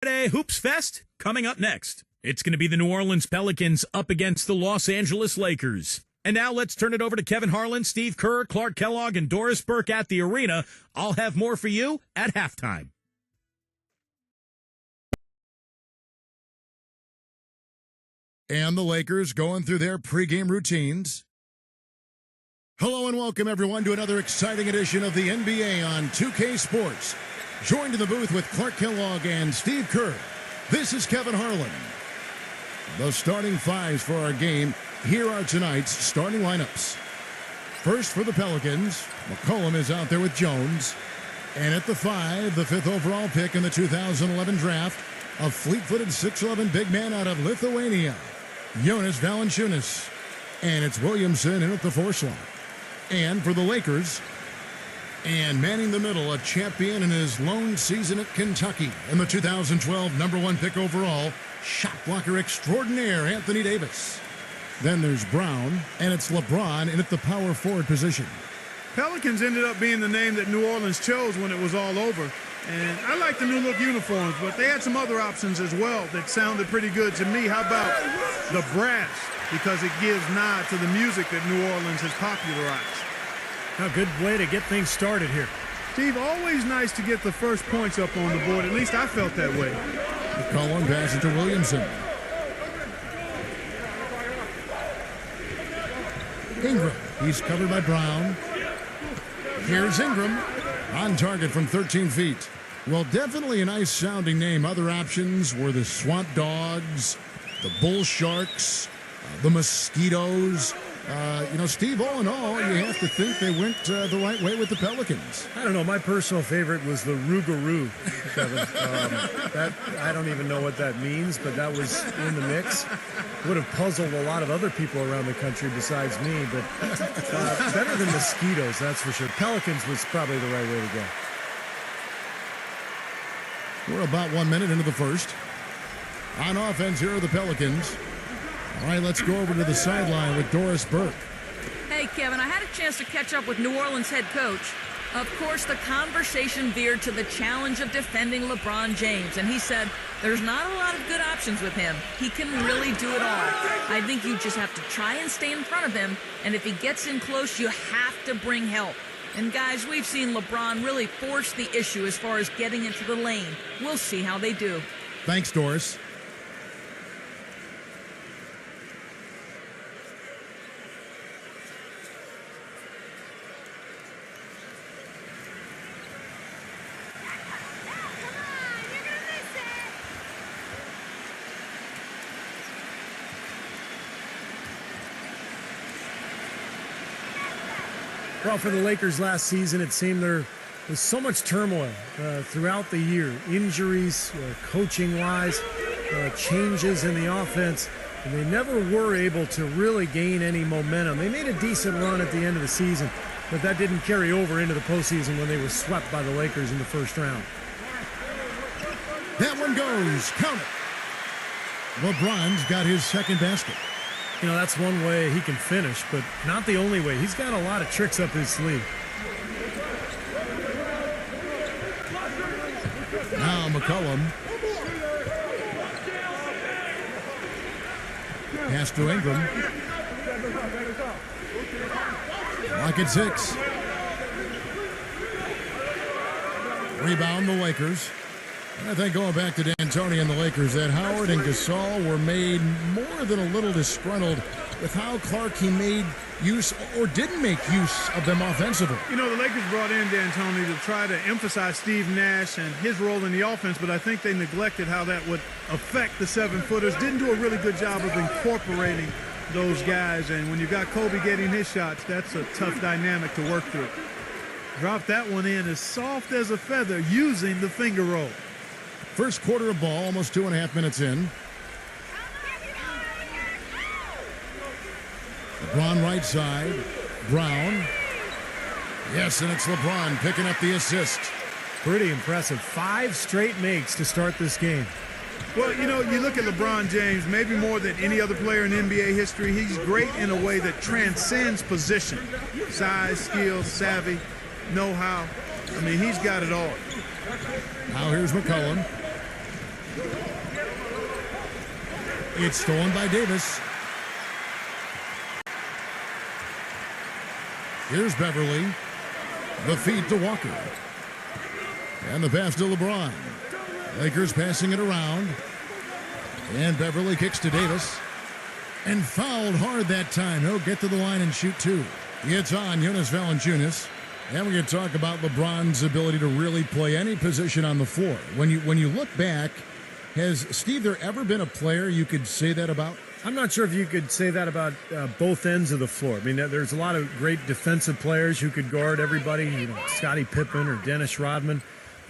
Friday Hoops Fest coming up next. It's going to be the New Orleans Pelicans up against the Los Angeles Lakers. And now let's turn it over to Kevin Harlan, Steve Kerr, Clark Kellogg, and Doris Burke at the arena. I'll have more for you at halftime. And the Lakers going through their pregame routines. Hello and welcome, everyone, to another exciting edition of the NBA on 2K Sports. Joined in the booth with Clark Kellogg and Steve Kerr, this is Kevin Harlan. The starting fives for our game. Here are tonight's starting lineups. First for the Pelicans, McCollum is out there with Jones. And at the 5, the 5th overall pick in the 2011 draft, a fleet-footed 6'11 big man out of Lithuania, Jonas Valanciunas. And it's Williamson in at the 4 slot. And for the Lakers, and manning the middle, a champion in his lone season at Kentucky, and the 2012 #1 pick overall, shot blocker extraordinaire Anthony Davis. Then there's Brown, and it's LeBron in at the power forward position. Pelicans ended up being the name that New Orleans chose when it was all over. And I like the new look uniforms, but they had some other options as well that sounded pretty good to me. How about the brass? Because it gives nod to the music that New Orleans has popularized. A good way to get things started here. Steve, always nice to get the first points up on the board. At least I felt that way. McCollum passes to Williamson. Ingram, he's covered by Brown. Here's Ingram, on target from 13 feet. Well, definitely a nice sounding name. Other options were the Swamp Dogs, the Bull Sharks, the Mosquitoes. Steve, all in all, you have to think they went the right way with the Pelicans. I don't know. My personal favorite was the Rougarou, Kevin. That I don't even know what that means, but that was in the mix. Would have puzzled a lot of other people around the country besides me, but better than Mosquitoes, that's for sure. Pelicans was probably the right way to go. We're about 1 minute into the first. On offense, here are the Pelicans. All right, let's go over to the sideline with Doris Burke. Hey, Kevin, I had a chance to catch up with New Orleans head coach. Of course, the conversation veered to the challenge of defending LeBron James, and he said there's not a lot of good options with him. He can really do it all. I think you just have to try and stay in front of him, and if he gets in close, you have to bring help. And guys, we've seen LeBron really force the issue as far as getting into the lane. We'll see how they do. Thanks, Doris. Well, for the Lakers last season, it seemed there was so much turmoil throughout the year. Injuries, coaching-wise, changes in the offense, and they never were able to really gain any momentum. They made a decent run at the end of the season, but that didn't carry over into the postseason when they were swept by the Lakers in the first round. That one goes. Count it. LeBron's got his second basket. You know, that's one way he can finish, but not the only way. He's got a lot of tricks up his sleeve. Now McCollum. Pass to Ingram. Lock at 6. Rebound the Lakers. I think going back to D'Antoni and the Lakers, that Howard and Gasol were made more than a little disgruntled with how Clark he made use or didn't make use of them offensively. You know, the Lakers brought in D'Antoni to try to emphasize Steve Nash and his role in the offense, but I think they neglected how that would affect the 7-footers. Didn't do a really good job of incorporating those guys, and when you've got Kobe getting his shots, that's a tough dynamic to work through. Dropped that one in as soft as a feather using the finger roll. First quarter of ball, almost 2.5 minutes in. LeBron right side. Brown. Yes, and it's LeBron picking up the assist. Pretty impressive. 5 straight makes to start this game. Well, you know, you look at LeBron James, maybe more than any other player in NBA history, he's great in a way that transcends position. Size, skill, savvy, know-how. I mean, he's got it all. Now here's McCollum. It's stolen by Davis. Here's Beverly. The feed to Walker. And the pass to LeBron. Lakers passing it around. And Beverly kicks to Davis. And fouled hard that time. He'll get to the line and shoot two. It's on Jonas Valanciunas. And we're going to talk about LeBron's ability to really play any position on the floor. When you look back, has, Steve, there ever been a player you could say that about? I'm not sure if you could say that about both ends of the floor. I mean, there's a lot of great defensive players who could guard everybody, you know, Scottie Pippen or Dennis Rodman.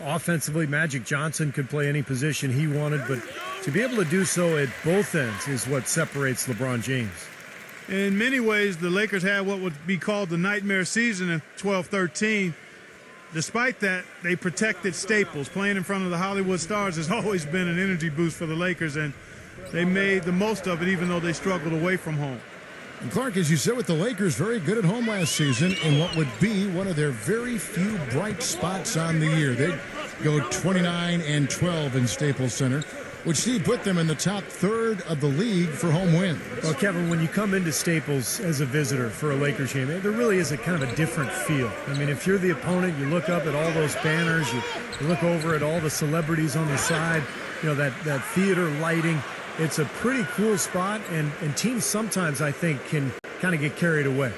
Offensively, Magic Johnson could play any position he wanted, but to be able to do so at both ends is what separates LeBron James. In many ways, the Lakers had what would be called the nightmare season in 12-13. Despite that, they protected staples. Playing in front of the Hollywood Stars has always been an energy boost for the Lakers, and they made the most of it even though they struggled away from home. And Clark, as you said, with the Lakers, very good at home last season in what would be one of their very few bright spots on the year. They'd go 29-12 in Staples Center, which Steve put them in the top third of the league for home wins. Well, Kevin, when you come into Staples as a visitor for a Lakers game, there really is a kind of a different feel. I mean, if you're the opponent, you look up at all those banners, you look over at all the celebrities on the side, you know, that theater lighting. It's a pretty cool spot, and teams sometimes, I think, can kind of get carried away.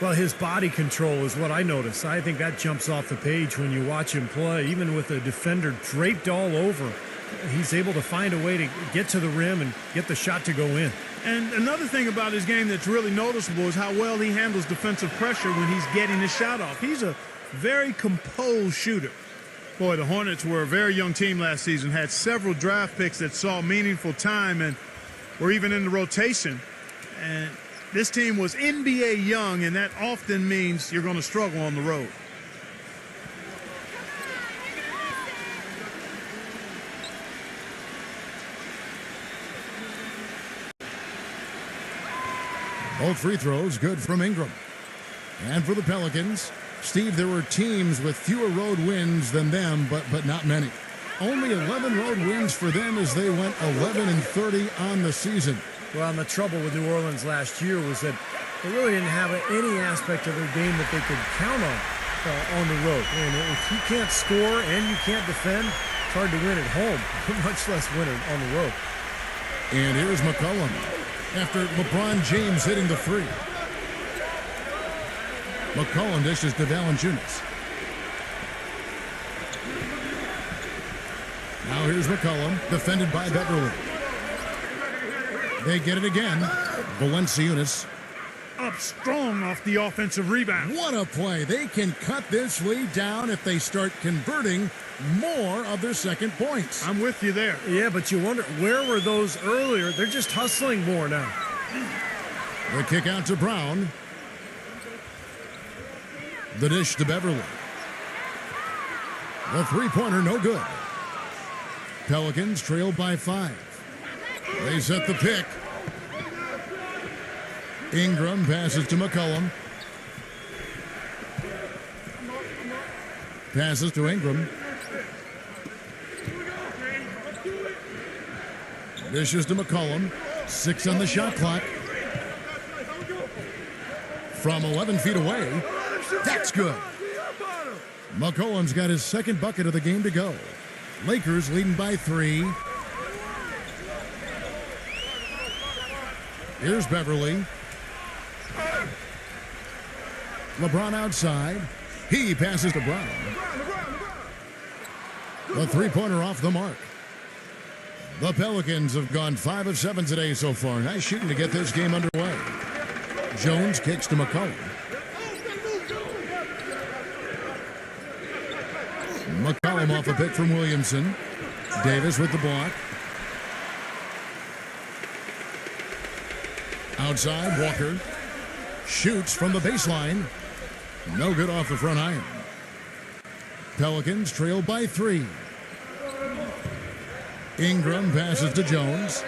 Well, his body control is what I notice. I think that jumps off the page when you watch him play. Even with a defender draped all over, he's able to find a way to get to the rim and get the shot to go in. And another thing about his game that's really noticeable is how well he handles defensive pressure when he's getting his shot off. He's a very composed shooter. Boy, the Hornets were a very young team last season, had several draft picks that saw meaningful time and were even in the rotation. And this team was NBA young, and that often means you're going to struggle on the road. Both free throws good from Ingram. And for the Pelicans, Steve, there were teams with fewer road wins than them, but not many. Only 11 road wins for them as they went 11-30 on the season. Well, and the trouble with New Orleans last year was that they really didn't have any aspect of their game that they could count on the road. And if you can't score and you can't defend, it's hard to win at home, much less win it on the road. And here's McCollum after LeBron James hitting the three. McCollum dishes to Valanciunas. Now here's McCollum, defended by Beverly. They get it again. Valanciunas. Up strong off the offensive rebound. What a play. They can cut this lead down if they start converting more of their second points. I'm with you there. Yeah, but you wonder, where were those earlier? They're just hustling more now. The kick out to Brown. The dish to Beverly. The three-pointer, no good. Pelicans trail by 5. They set the pick. Ingram passes to McCollum. Passes to Ingram. Dishes to McCollum. 6 on the shot clock. From 11 feet away. That's good. McCollum's got his second bucket of the game to go. Lakers leading by 3. Here's Beverly. LeBron outside. He passes to Brown. The three-pointer off the mark. The Pelicans have gone 5 of 7 today so far. Nice shooting to get this game underway. Jones kicks to McCollum. McCollum off a pick from Williamson. Davis with the block. Outside, Walker. Shoots from the baseline. No good off the front iron. Pelicans trail by 3. Ingram passes to Jones.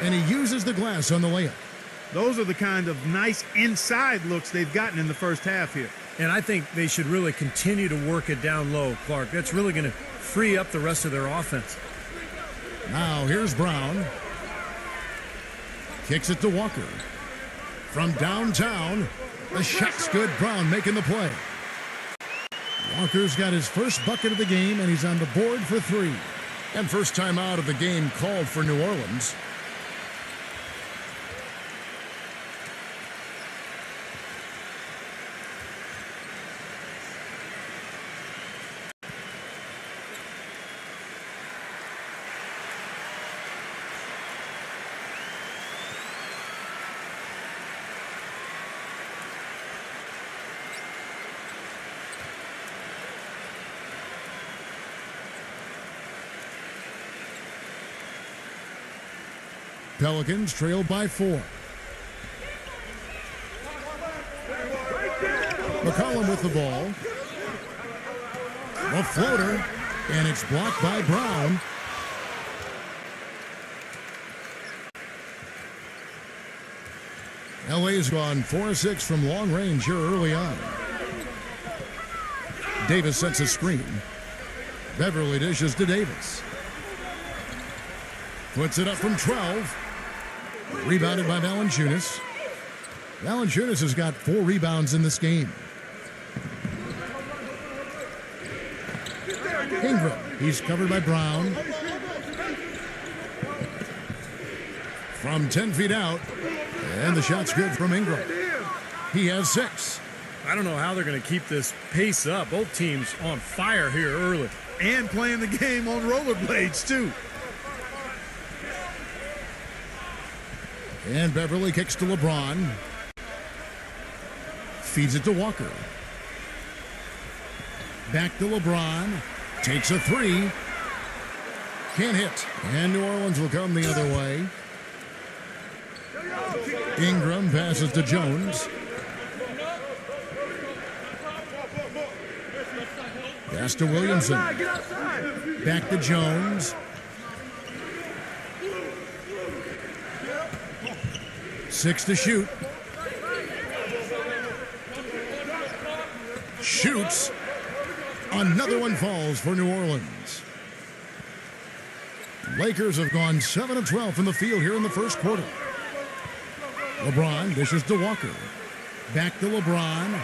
And he uses the glass on the layup. Those are the kind of nice inside looks they've gotten in the first half here. And I think they should really continue to work it down low, Clark. That's really going to free up the rest of their offense. Now here's Brown. Kicks it to Walker. From downtown, the shot's good. Brown making the play. Walker's got his first bucket of the game, and he's on the board for 3. And first time out of the game called for New Orleans. Pelicans trailed by 4. McCollum with the ball. The floater, and it's blocked by Brown. LA's gone 4-6 from long range here early on. Davis sets a screen. Beverly dishes to Davis. Puts it up from 12. Rebounded by Valanciunas. Valanciunas has got 4 rebounds in this game. Ingram, he's covered by Brown. From 10 feet out, and the shot's good from Ingram. He has 6. I don't know how they're going to keep this pace up. Both teams on fire here early. And playing the game on rollerblades, too. And Beverly kicks to LeBron. Feeds it to Walker. Back to LeBron. Takes a 3. Can't hit. And New Orleans will come the other way. Ingram passes to Jones. Pass to Williamson. Back to Jones. 6 to shoot. Shoots. Another one falls for New Orleans. Lakers have gone 7 of 12 from the field here in the first quarter. LeBron dishes to Walker. Back to LeBron.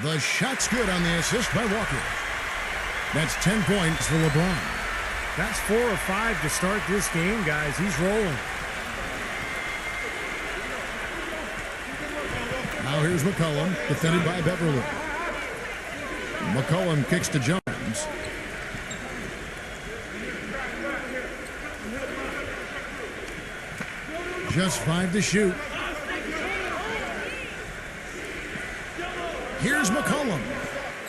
The shot's good on the assist by Walker. That's 10 points for LeBron. That's 4 or 5 to start this game, guys. He's rolling. Now here's McCollum, defended by Beverly. McCollum kicks to Jones. Just 5 to shoot. Here's McCollum.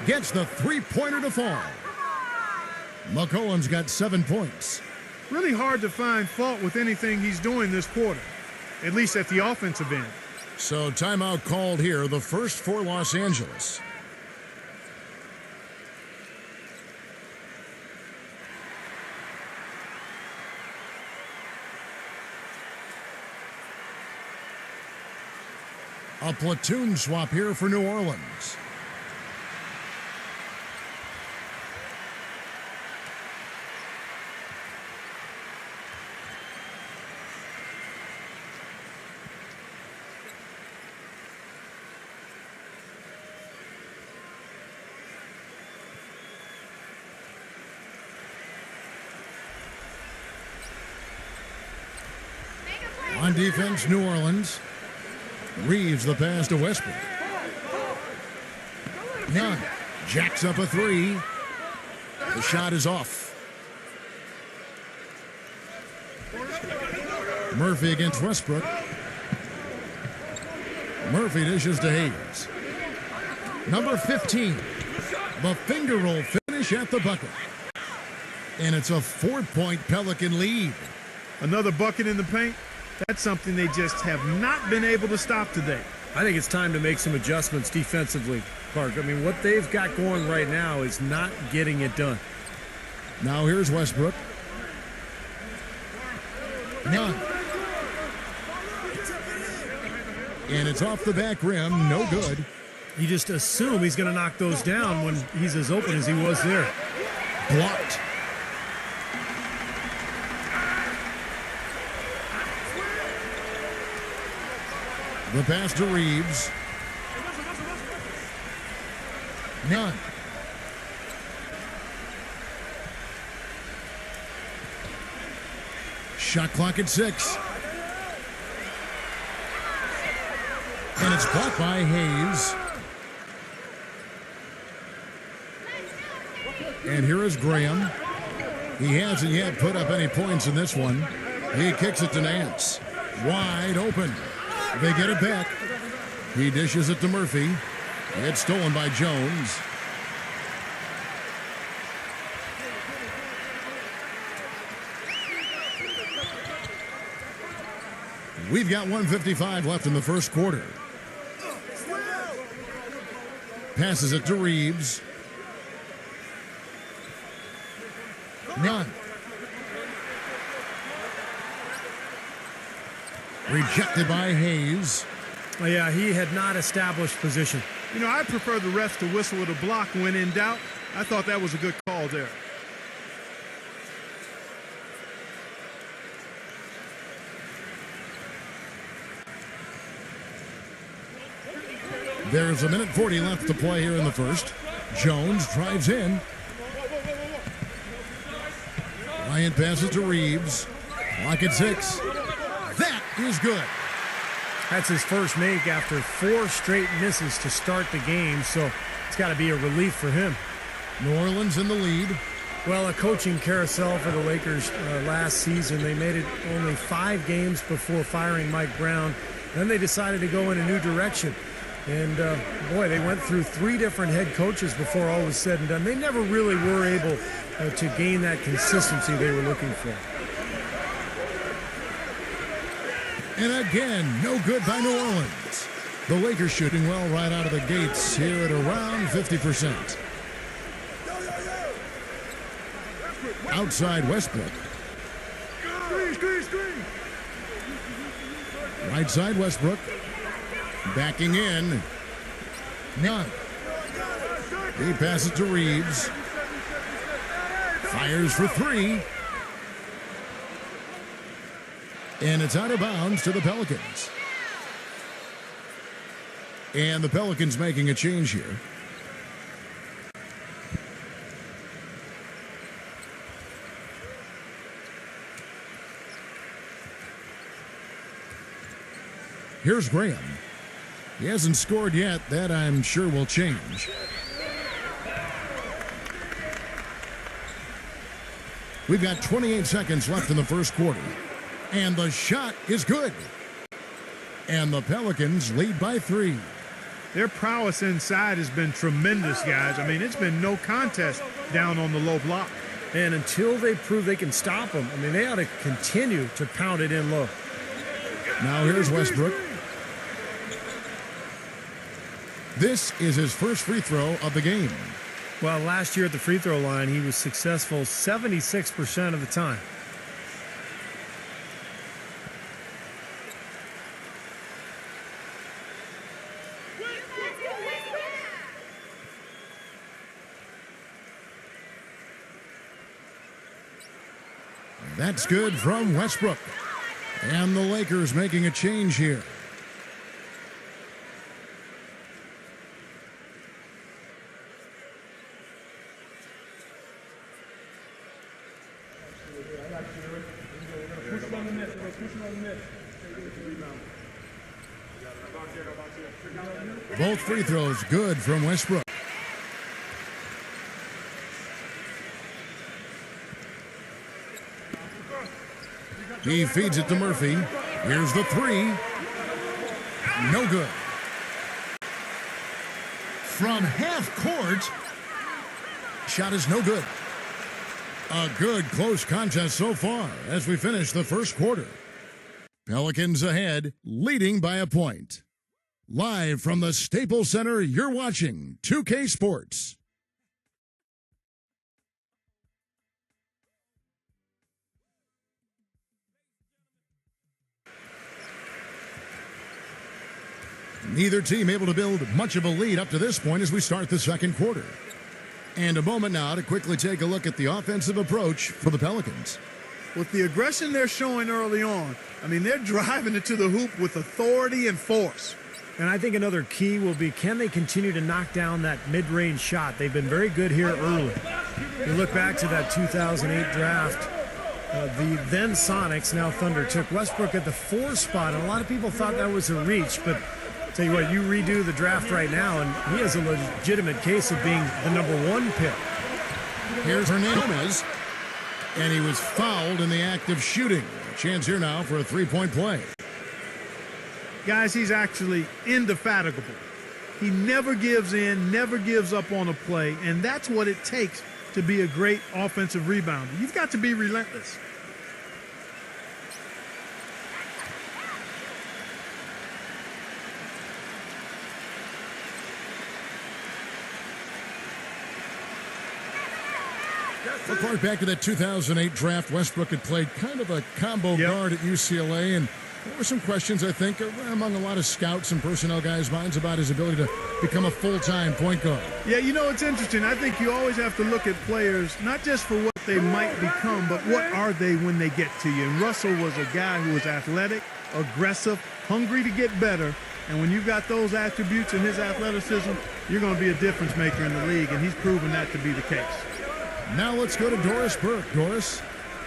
Gets the three-pointer to fall. McCollum's got 7 points. Really hard to find fault with anything he's doing this quarter, at least at the offensive end. So timeout called here, the first for Los Angeles. A platoon swap here for New Orleans. On defense, New Orleans. Reeves the pass to Westbrook. Nunn jacks up a 3. The shot is off. Murphy against Westbrook. Murphy dishes to Hayes. Number 15. The finger roll finish at the bucket. And it's a 4-point Pelican lead. Another bucket in the paint. That's something they just have not been able to stop today. I think it's time to make some adjustments defensively, Clark. I mean, what they've got going right now is not getting it done. Now here's Westbrook. Nunn. And it's off the back rim, no good. You just assume he's going to knock those down when he's as open as he was there. Blocked. The pass to Reeves. None. Shot clock at 6. And it's blocked by Hayes. And here is Graham. He hasn't yet put up any points in this one. He kicks it to Nance. Wide open. They get it back. He dishes it to Murphy. It's stolen by Jones. We've got 1:55 left in the first quarter. Passes it to Reeves. None. Rejected by Hayes. Oh, yeah, he had not established position. You know, I prefer the refs to whistle with a block when in doubt. I thought that was a good call there. There's 1:40 left to play here in the first. Jones drives in. Bryan passes to Reeves. Clock at 6. That is good. That's his first make after 4 straight misses to start the game, so it's got to be a relief for him. New Orleans in the lead. Well, a coaching carousel for the Lakers last season. They made it only 5 games before firing Mike Brown. Then they decided to go in a new direction. And, boy, they went through 3 different head coaches before all was said and done. They never really were able to gain that consistency they were looking for. And again, no good by New Orleans. The Lakers shooting well right out of the gates here at around 50%. Outside Westbrook. Right side Westbrook. Backing in. None. He passes to Reeves. Fires for 3. And it's out of bounds to the Pelicans. And the Pelicans making a change here. Here's Graham. He hasn't scored yet. That, I'm sure, will change. We've got 28 seconds left in the first quarter. And the shot is good. And the Pelicans lead by 3. Their prowess inside has been tremendous, guys. I mean, it's been no contest down on the low block. And until they prove they can stop them, I mean, they ought to continue to pound it in low. Now here's Westbrook. This is his first free throw of the game. Well, last year at the free throw line, he was successful 76% of the time. That's good from Westbrook. And the Lakers making a change here. Both free throws good from Westbrook. He feeds it to Murphy. Here's the 3. No good. From half court. Shot is no good. A good close contest so far as we finish the first quarter. Pelicans ahead, leading by a point. Live from the Staples Center, you're watching 2K Sports. Neither team able to build much of a lead up to this point as we start the second quarter. And a moment now to quickly take a look at the offensive approach for the Pelicans. With the aggression they're showing early on, I mean, they're driving it to the hoop with authority and force. And I think another key will be, can they continue to knock down that mid-range shot? They've been very good here early. You look back to that 2008 draft, the then Sonics, now Thunder, took Westbrook at the 4 spot, and a lot of people thought that was a reach, but tell you what, you redo the draft right now, and he has a legitimate case of being the #1 pick. Here's Hernandez, and he was fouled in the act of shooting. A chance here now for a three-point play. Guys, he's actually indefatigable. He never gives in, never gives up on a play, and that's what it takes to be a great offensive rebounder. You've got to be relentless. Look hard back to that 2008 draft. Westbrook had played kind of a combo guard at UCLA, and there were some questions, I think, among a lot of scouts and personnel guys' minds about his ability to become a full-time point guard. Yeah, you know, it's interesting. I think you always have to look at players, not just for what they might become, but what are they when they get to you. And Russell was a guy who was athletic, aggressive, hungry to get better. And when you've got those attributes in his athleticism, you're going to be a difference maker in the league, and he's proven that to be the case. Now let's go to Doris Burke. Doris?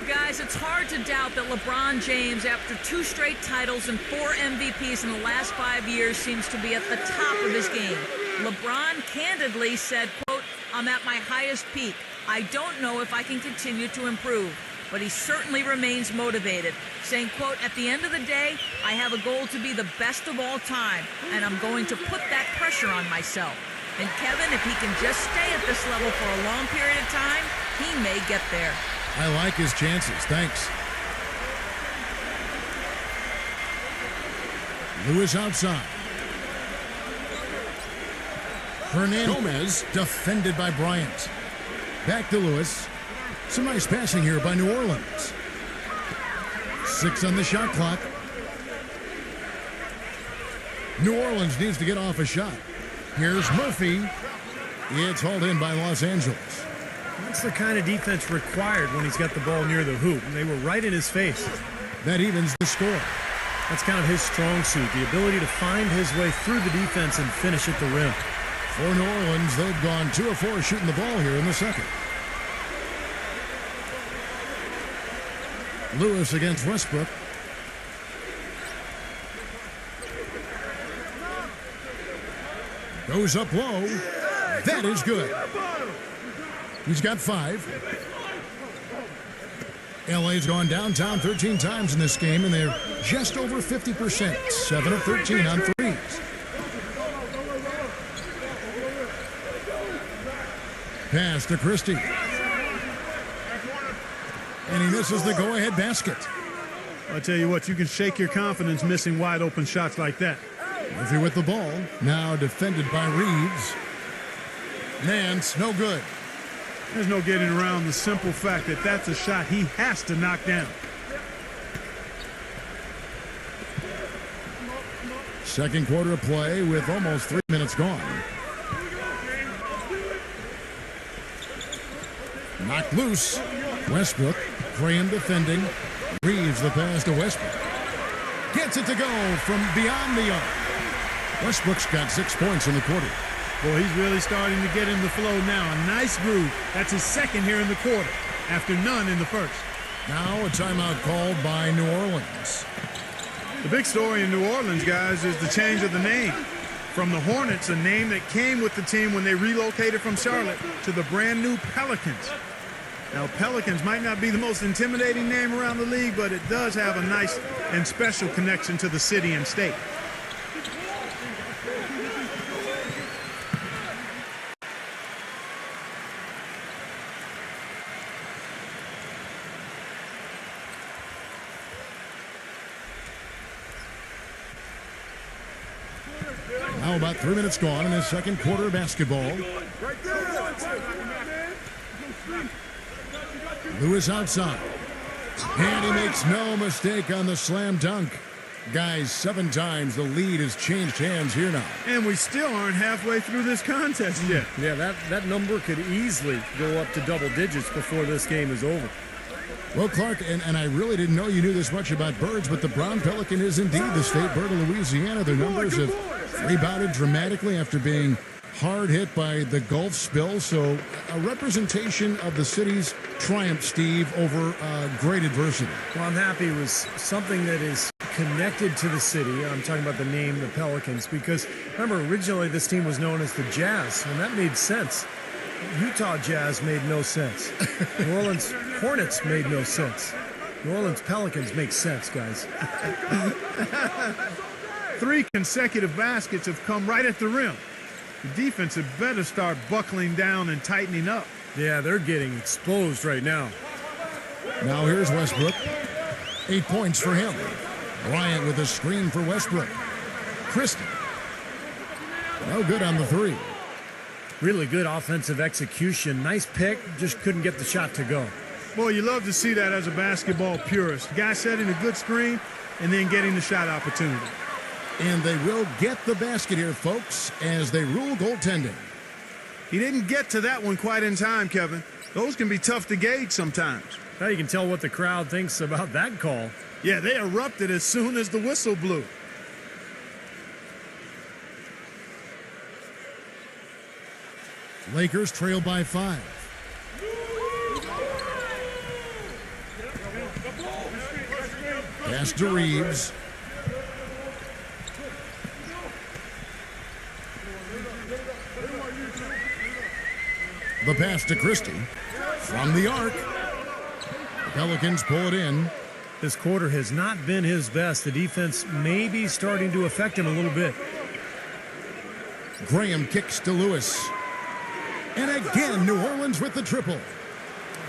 Guys, it's hard to doubt that LeBron James, after 2 straight titles and 4 MVPs in the last 5 years, seems to be at the top of his game. LeBron candidly said, quote, "I'm at my highest peak. I don't know if I can continue to improve." But he certainly remains motivated, saying, quote, "At the end of the day, I have a goal to be the best of all time, and I'm going to put that pressure on myself." And Kevin, if he can just stay at this level for a long period of time, he may get there. I like his chances. Thanks. Lewis outside. Hernandez defended by Bryant. Back to Lewis. Some nice passing here by New Orleans. 6 on the shot clock. New Orleans needs to get off a shot. Here's Murphy. It's hauled in by Los Angeles. That's the kind of defense required when he's got the ball near the hoop, and they were right in his face. That evens the score. That's kind of his strong suit, the ability to find his way through the defense and finish at the rim. For New Orleans, they've gone 2 of 4 shooting the ball here in the second. Lewis against Westbrook. Goes up low. That is good. He's got 5. LA's gone downtown 13 times in this game, and they're just over 50%. 7 of 13 on threes. Pass to Christie. And he misses the go-ahead basket. I'll tell you what, you can shake your confidence missing wide open shots like that. Murphy with the ball. Now defended by Reeves. Nance, no good. There's no getting around the simple fact that that's a shot he has to knock down. Second quarter of play with almost 3 minutes gone. Knocked loose. Westbrook praying defending. Reeves the pass to Westbrook. Gets it to go from beyond the arc. Westbrook's got 6 points in the quarter. Boy, he's really starting to get in the flow now. A nice groove. That's his second here in the quarter, after none in the first. Now a timeout called by New Orleans. The big story in New Orleans, guys, is the change of the name. From the Hornets, a name that came with the team when they relocated from Charlotte, to the brand new Pelicans. Now, Pelicans might not be the most intimidating name around the league, but it does have a nice and special connection to the city and state. Now about 3 minutes gone in the second quarter of basketball. Lewis outside. And he makes no mistake on the slam dunk. Guys, 7 times the lead has changed hands here now. And we still aren't halfway through this contest yet. Yeah, that number could easily go up to double digits before this game is over. Well, Clark, and I really didn't know you knew this much about birds, but the brown pelican is indeed the state bird of Louisiana. Their numbers have rebounded dramatically after being hard hit by the Gulf spill. So a representation of the city's triumph, Steve, over great adversity. Well, I'm happy it was something that is connected to the city. I'm talking about the name, the Pelicans, because remember, originally this team was known as the Jazz, and that made sense. Utah Jazz made no sense. New Orleans Hornets made no sense. New Orleans Pelicans make sense, guys. 3 consecutive baskets have come right at the rim. The defense had better start buckling down and tightening up. Yeah, they're getting exposed right now. Now here's Westbrook. 8 points for him. Bryant with a screen for Westbrook. Christie. No good on the 3. Really good offensive execution. Nice pick, just couldn't get the shot to go. Boy, you love to see that as a basketball purist. Guy setting a good screen and then getting the shot opportunity. And they will get the basket here, folks, as they rule goaltending. He didn't get to that one quite in time, Kevin. Those can be tough to gauge sometimes. Now you can tell what the crowd thinks about that call. Yeah, they erupted as soon as the whistle blew. Lakers trail by 5. Pass to Reeves. The pass to Christie. From the arc. The Pelicans pull it in. This quarter has not been his best. The defense may be starting to affect him a little bit. Graham kicks to Lewis. And again, New Orleans with the triple.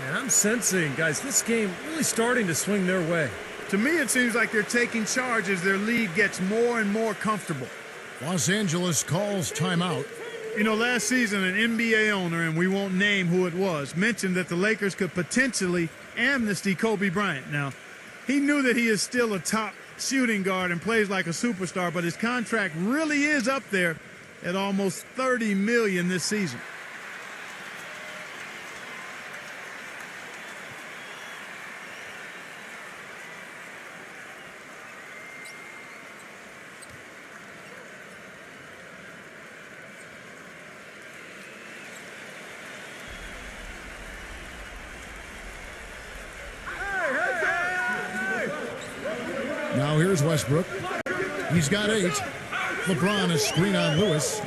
And I'm sensing, guys, this game really starting to swing their way. To me, it seems like they're taking charge as their lead gets more and more comfortable. Los Angeles calls timeout. You know, last season, an NBA owner, and we won't name who it was, mentioned that the Lakers could potentially amnesty Kobe Bryant. Now, he knew that he is still a top shooting guard and plays like a superstar, but his contract really is up there at almost $30 million this season. Now here's Westbrook. He's got 8. LeBron is screen on Lewis.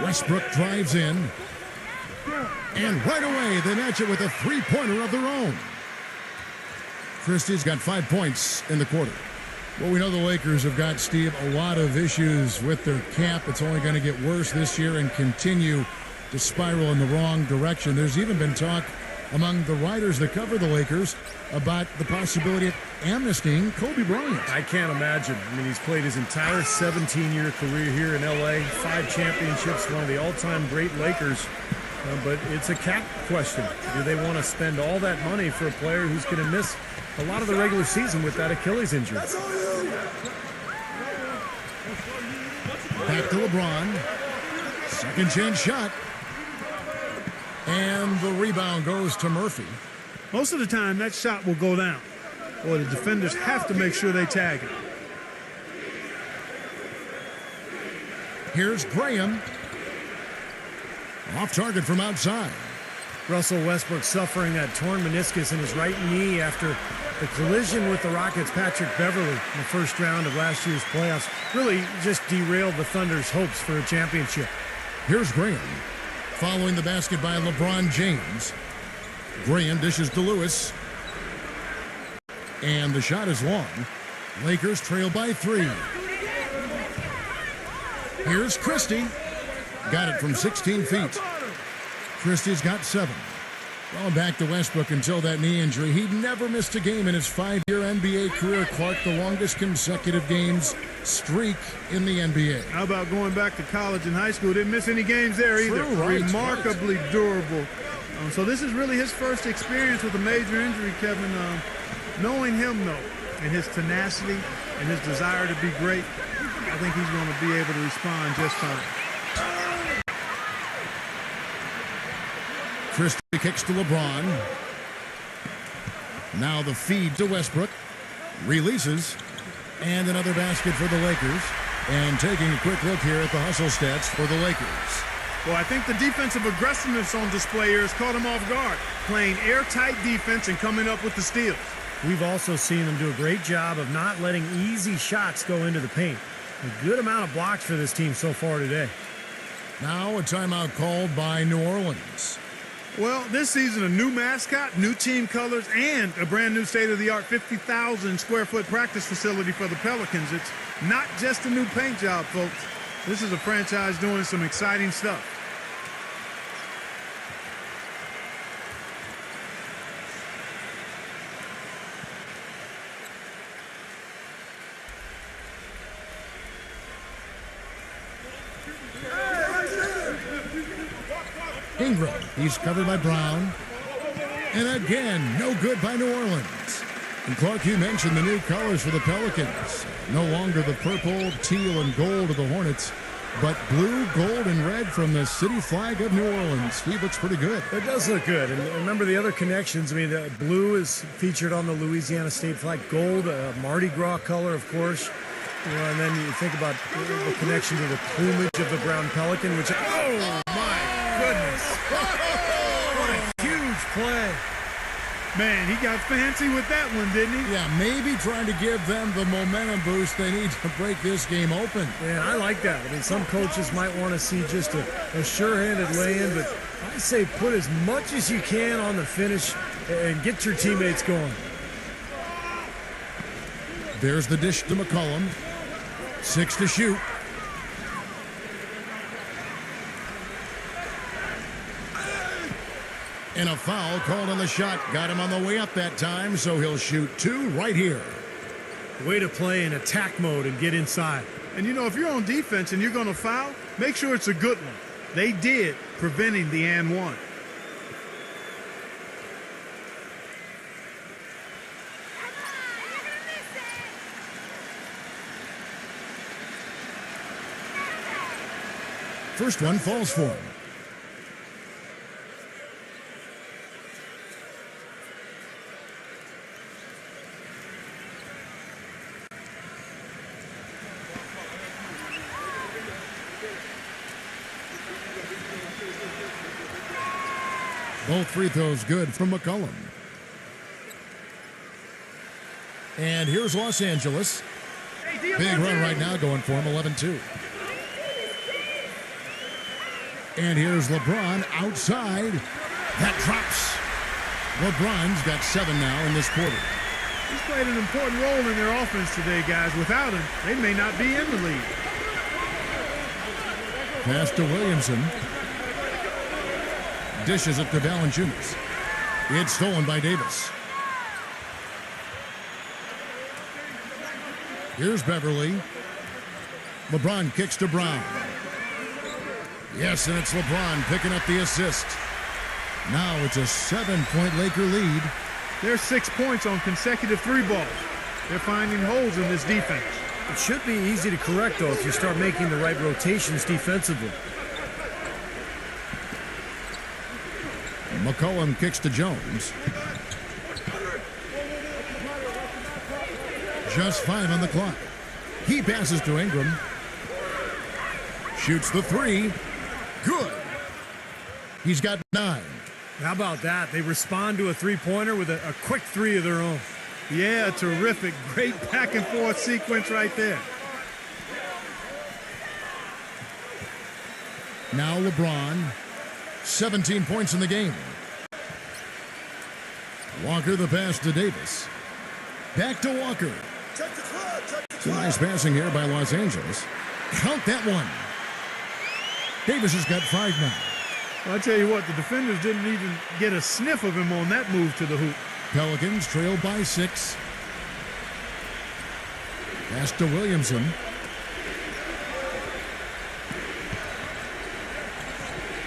Westbrook drives in. And right away, they match it with a 3-pointer of their own. Christie's got 5 points in the quarter. Well, we know the Lakers have got, Steve, a lot of issues with their cap. It's only going to get worse this year and continue to spiral in the wrong direction. There's even been talk among the writers that cover the Lakers about the possibility of amnestying Kobe Bryant. I can't imagine. I mean, he's played his entire 17-year career here in L.A., 5 championships, one of the all-time great Lakers. But it's a cap question. Do they want to spend all that money for a player who's going to miss a lot of the regular season with that Achilles injury? Back to LeBron. Second chance shot. And the rebound goes to Murphy. Most of the time, that shot will go down. Or the defenders have to make sure they tag it. Here's Graham. Off target from outside. Russell Westbrook suffering that torn meniscus in his right knee after the collision with the Rockets' Patrick Beverly in the first round of last year's playoffs. Really just derailed the Thunder's hopes for a championship. Here's Graham. Following the basket by LeBron James. Graham dishes to Lewis. And the shot is long. Lakers trail by 3. Here's Christie. Got it from 16 feet. Christie's got 7. Going back to Westbrook until that knee injury. He'd never missed a game in his 5-year NBA career. Clark, the longest consecutive games streak in the NBA. How about going back to college and high school? Didn't miss any games there either. Right, Remarkably durable. So this is really his first experience with a major injury, Kevin. Knowing him, though, and his tenacity, and his desire to be great, I think he's going to be able to respond just fine. Christie kicks to LeBron. Now the feed to Westbrook. Releases. And another basket for the Lakers. And taking a quick look here at the hustle stats for the Lakers. Well, I think the defensive aggressiveness on display here has caught him off guard. Playing airtight defense and coming up with the steals. We've also seen them do a great job of not letting easy shots go into the paint. A good amount of blocks for this team so far today. Now a timeout called by New Orleans. Well, this season, a new mascot, new team colors, and a brand new state-of-the-art 50,000 square foot practice facility for the Pelicans. It's not just a new paint job, folks. This is a franchise doing some exciting stuff. Ingram, he's covered by Brown. And again, no good by New Orleans. And Clark, you mentioned the new colors for the Pelicans. No longer the purple, teal, and gold of the Hornets, but blue, gold, and red from the city flag of New Orleans. He looks pretty good. It does look good. And remember the other connections. I mean, the blue is featured on the Louisiana State flag. Gold, Mardi Gras color, of course. You know, and then you think about the connection to the plumage of the brown pelican, which, oh my goodness. What a huge play. Man, he got fancy with that one, didn't he? Yeah, maybe trying to give them the momentum boost they need to break this game open. Man, I like that. I mean, some coaches might want to see just a sure-handed lay-in, but I say put as much as you can on the finish and get your teammates going. There's the dish to McCollum. 6 to shoot. And a foul called on the shot. Got him on the way up that time, so he'll shoot 2 right here. Way to play in attack mode and get inside. And, you know, if you're on defense and you're going to foul, make sure it's a good one. They did, preventing the and one. First one falls for him. Both free throws good from McCollum. And here's Los Angeles. Big run right now going for him, 11-2. And here's LeBron outside. That drops. LeBron's got 7 now in this quarter. He's played an important role in their offense today, guys. Without him, they may not be in the lead. Pass to Williamson. Dishes it to Valanciunas. It's stolen by Davis. Here's Beverly. LeBron kicks to Brown. Yes, and it's LeBron picking up the assist. Now it's a 7-point Laker lead. There's 6 points on consecutive 3 balls. They're finding holes in this defense. It should be easy to correct, though, if you start making the right rotations defensively. McCollum kicks to Jones. Just 5 on the clock. He passes to Ingram. Shoots the 3. Good. He's got 9. How about that? They respond to a three-pointer with a quick 3 of their own. Yeah, terrific. Great back-and-forth sequence right there. Now LeBron. 17 points in the game. Walker the pass to Davis. Back to Walker. It's a nice passing here by Los Angeles. Count that one. Davis has got 5 now. Well, I tell you what, the defenders didn't even get a sniff of him on that move to the hoop. Pelicans trail by 6. Pass to Williamson.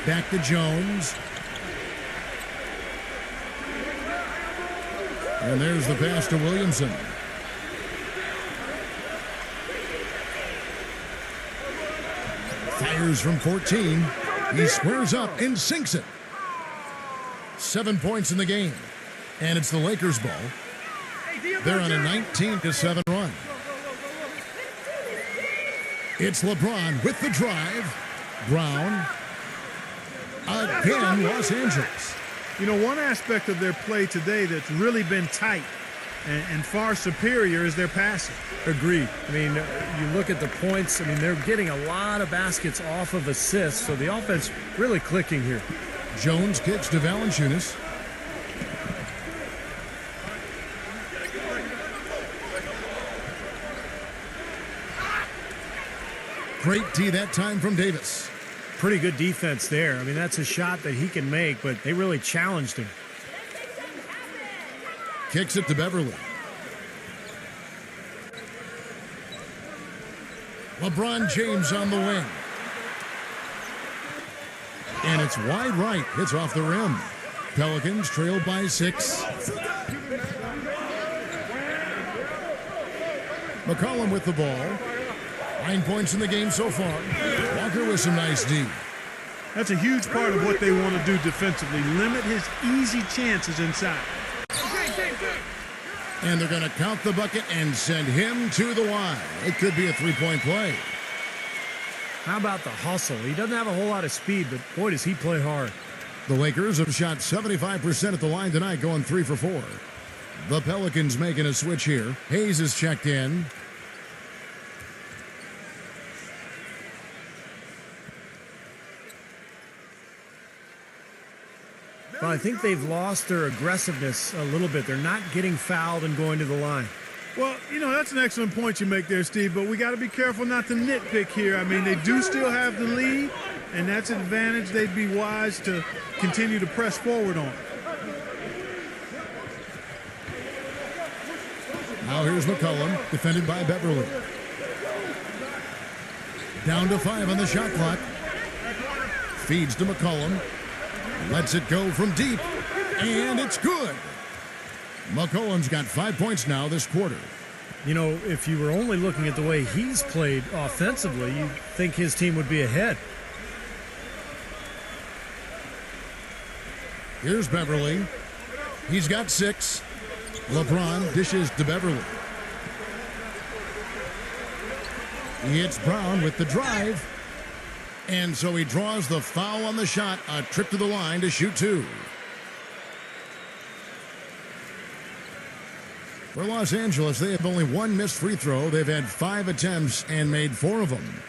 Back to Jones. And there's the pass to Williamson. Fires from 14. He squares up and sinks it. 7 points in the game. And it's the Lakers' ball. They're on a 19-7 run. It's LeBron with the drive. Brown. Again, Los Angeles. You know, one aspect of their play today that's really been tight and far superior is their passing. Agreed. I mean, you look at the points. I mean, they're getting a lot of baskets off of assists, so the offense really clicking here. Jones kicks to Valanciunas. Great tee that time from Davis. Pretty good defense there. I mean, that's a shot that he can make, but they really challenged him. Kicks it to Beverly. LeBron James on the wing. And it's wide right. Hits off the rim. Pelicans trailed by 6. McCollum with the ball. 9 points in the game so far. Walker with some nice D. That's a huge part of what they want to do defensively. Limit his easy chances inside. And they're going to count the bucket and send him to the line. It could be a three-point play. How about the hustle? He doesn't have a whole lot of speed, but boy, does he play hard. The Lakers have shot 75% at the line tonight, going 3 for 4. The Pelicans making a switch here. Hayes is checked in. Well, I think they've lost their aggressiveness a little bit. They're not getting fouled and going to the line. Well, you know, that's an excellent point you make there, Steve, but we got to be careful not to nitpick here. I mean, they do still have the lead, and that's an advantage they'd be wise to continue to press forward on. Now here's McCollum, defended by Beverly. Down to 5 on the shot clock. Feeds to McCollum. Lets it go from deep, and it's good. McCollum's got 5 points now this quarter. You know, if you were only looking at the way he's played offensively, you'd think his team would be ahead. Here's Beverly. He's got 6. LeBron dishes to Beverly. He hits Brown with the drive. And so he draws the foul on the shot, a trip to the line to shoot 2. For Los Angeles, they have only 1 missed free throw. They've had 5 attempts and made 4 of them.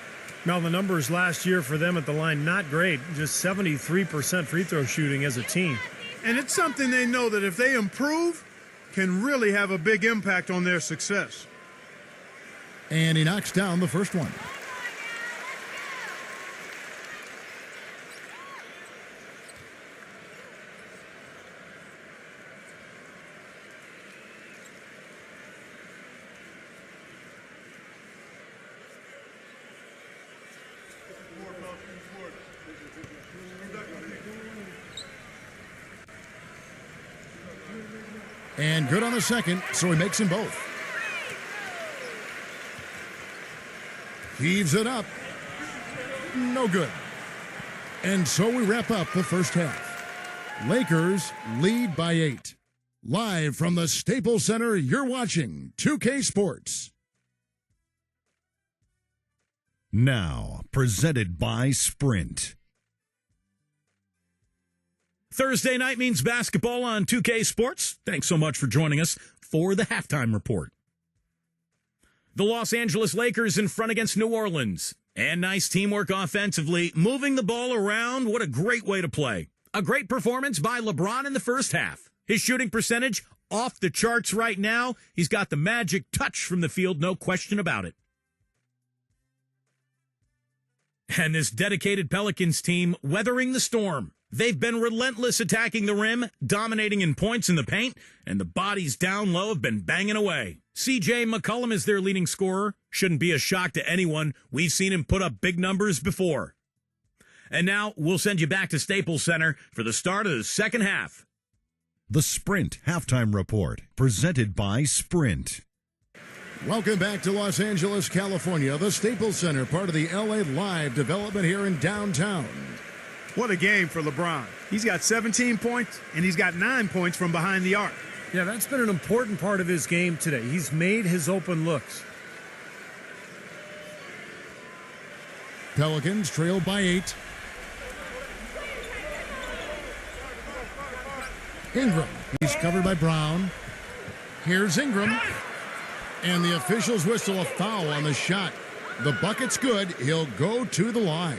Now, the numbers last year for them at the line, not great. Just 73% free throw shooting as a team. And it's something they know that if they improve, can really have a big impact on their success. And he knocks down the first one. And good on the second, so he makes them both. Heaves it up. No good. And so we wrap up the first half. Lakers lead by 8. Live from the Staples Center, you're watching 2K Sports. Now, presented by Sprint. Thursday night means basketball on 2K Sports. Thanks so much for joining us for the halftime report. The Los Angeles Lakers in front against New Orleans. And nice teamwork offensively, moving the ball around. What a great way to play. A great performance by LeBron in the first half. His shooting percentage off the charts right now. He's got the magic touch from the field, no question about it. And this dedicated Pelicans team weathering the storm. They've been relentless attacking the rim, dominating in points in the paint, and the bodies down low have been banging away. C.J. McCollum is their leading scorer. Shouldn't be a shock to anyone. We've seen him put up big numbers before. And now we'll send you back to Staples Center for the start of the second half. The Sprint Halftime Report, presented by Sprint. Welcome back to Los Angeles, California, the Staples Center, part of the LA Live development here in downtown. What a game for LeBron. He's got 17 points, and he's got 9 points from behind the arc. Yeah, that's been an important part of his game today. He's made his open looks. Pelicans trail by 8. Ingram, he's covered by Brown. Here's Ingram. And the officials whistle a foul on the shot. The bucket's good. He'll go to the line.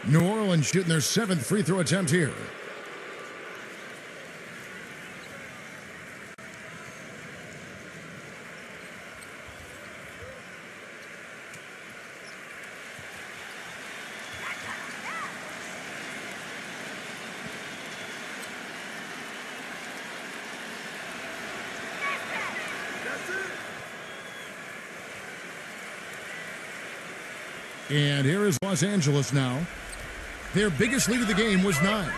New Orleans shooting their 7th free throw attempt here. And here is Los Angeles now. Their biggest lead of the game was 9.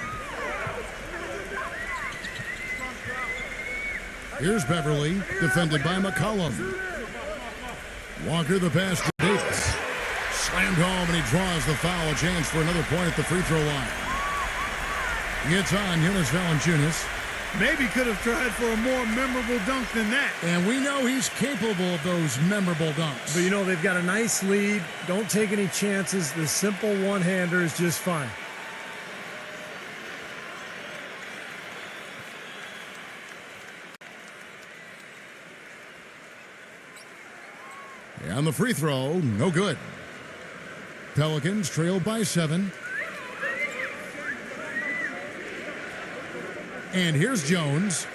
Here's Beverly, defended by McCollum. Walker the pass to Davis. Slammed home, and he draws the foul. A chance for another point at the free throw line. It's on Jonas Valanciunas. Maybe could have tried for a more memorable dunk than that. And we know he's capable of those memorable dunks. But, you know, they've got a nice lead. Don't take any chances. The simple one-hander is just fine. And the free throw, no good. Pelicans trail by 7. And here's Jones.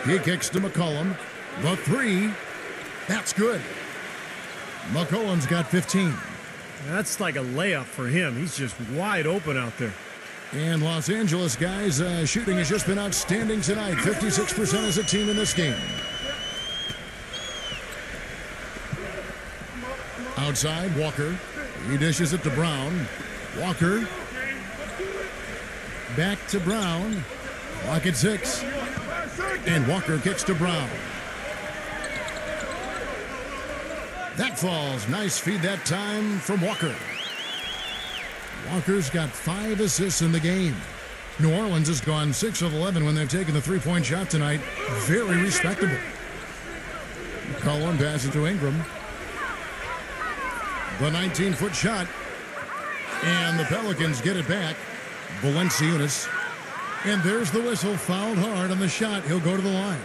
He kicks to McCollum. The 3. That's good. McCollum's got 15. That's like a layup for him. He's just wide open out there. And Los Angeles, guys, shooting has just been outstanding tonight. 56% as a team in this game. Outside, Walker. He dishes it to Brown. Walker. Back to Brown. Clock at 6. And Walker kicks to Brown. That falls. Nice feed that time from Walker. Walker's got 5 assists in the game. New Orleans has gone 6 of 11 when they've taken the three-point shot tonight. Very respectable. McCollum passes to Ingram. The 19-foot shot. And the Pelicans get it back. Valanciunas. And there's the whistle. Fouled hard on the shot. He'll go to the line.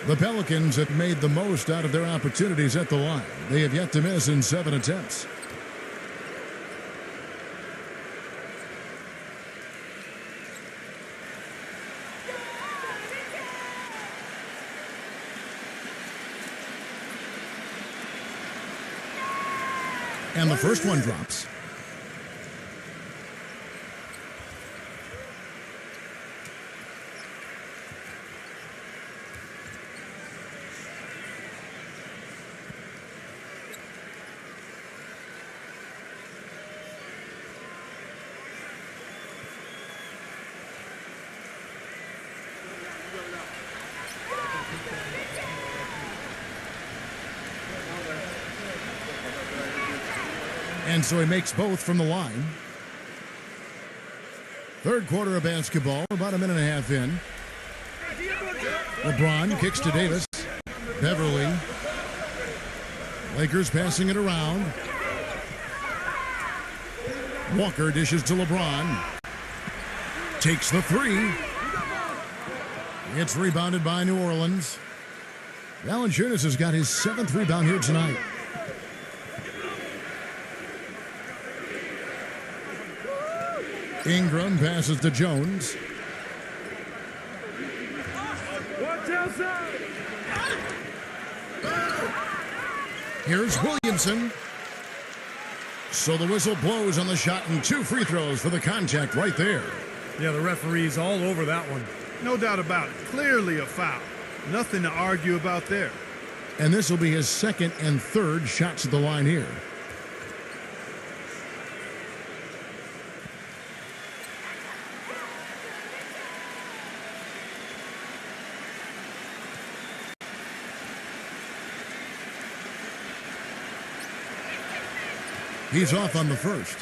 The Pelicans have made the most out of their opportunities at the line. They have yet to miss in 7 attempts. And the first one drops. And so he makes both from the line. Third quarter of basketball, about a minute and a half in. LeBron kicks to Davis. Beverly. Lakers passing it around. Walker dishes to LeBron. Takes the 3. It's rebounded by New Orleans. Valanciunas has got his 7th rebound here tonight. Ingram passes to Jones. Here's Williamson. So the whistle blows on the shot and 2 free throws for the contact right there. Yeah, the referee's all over that one. No doubt about it. Clearly a foul. Nothing to argue about there. And this will be his 2nd and 3rd shots at the line here. He's off on the first.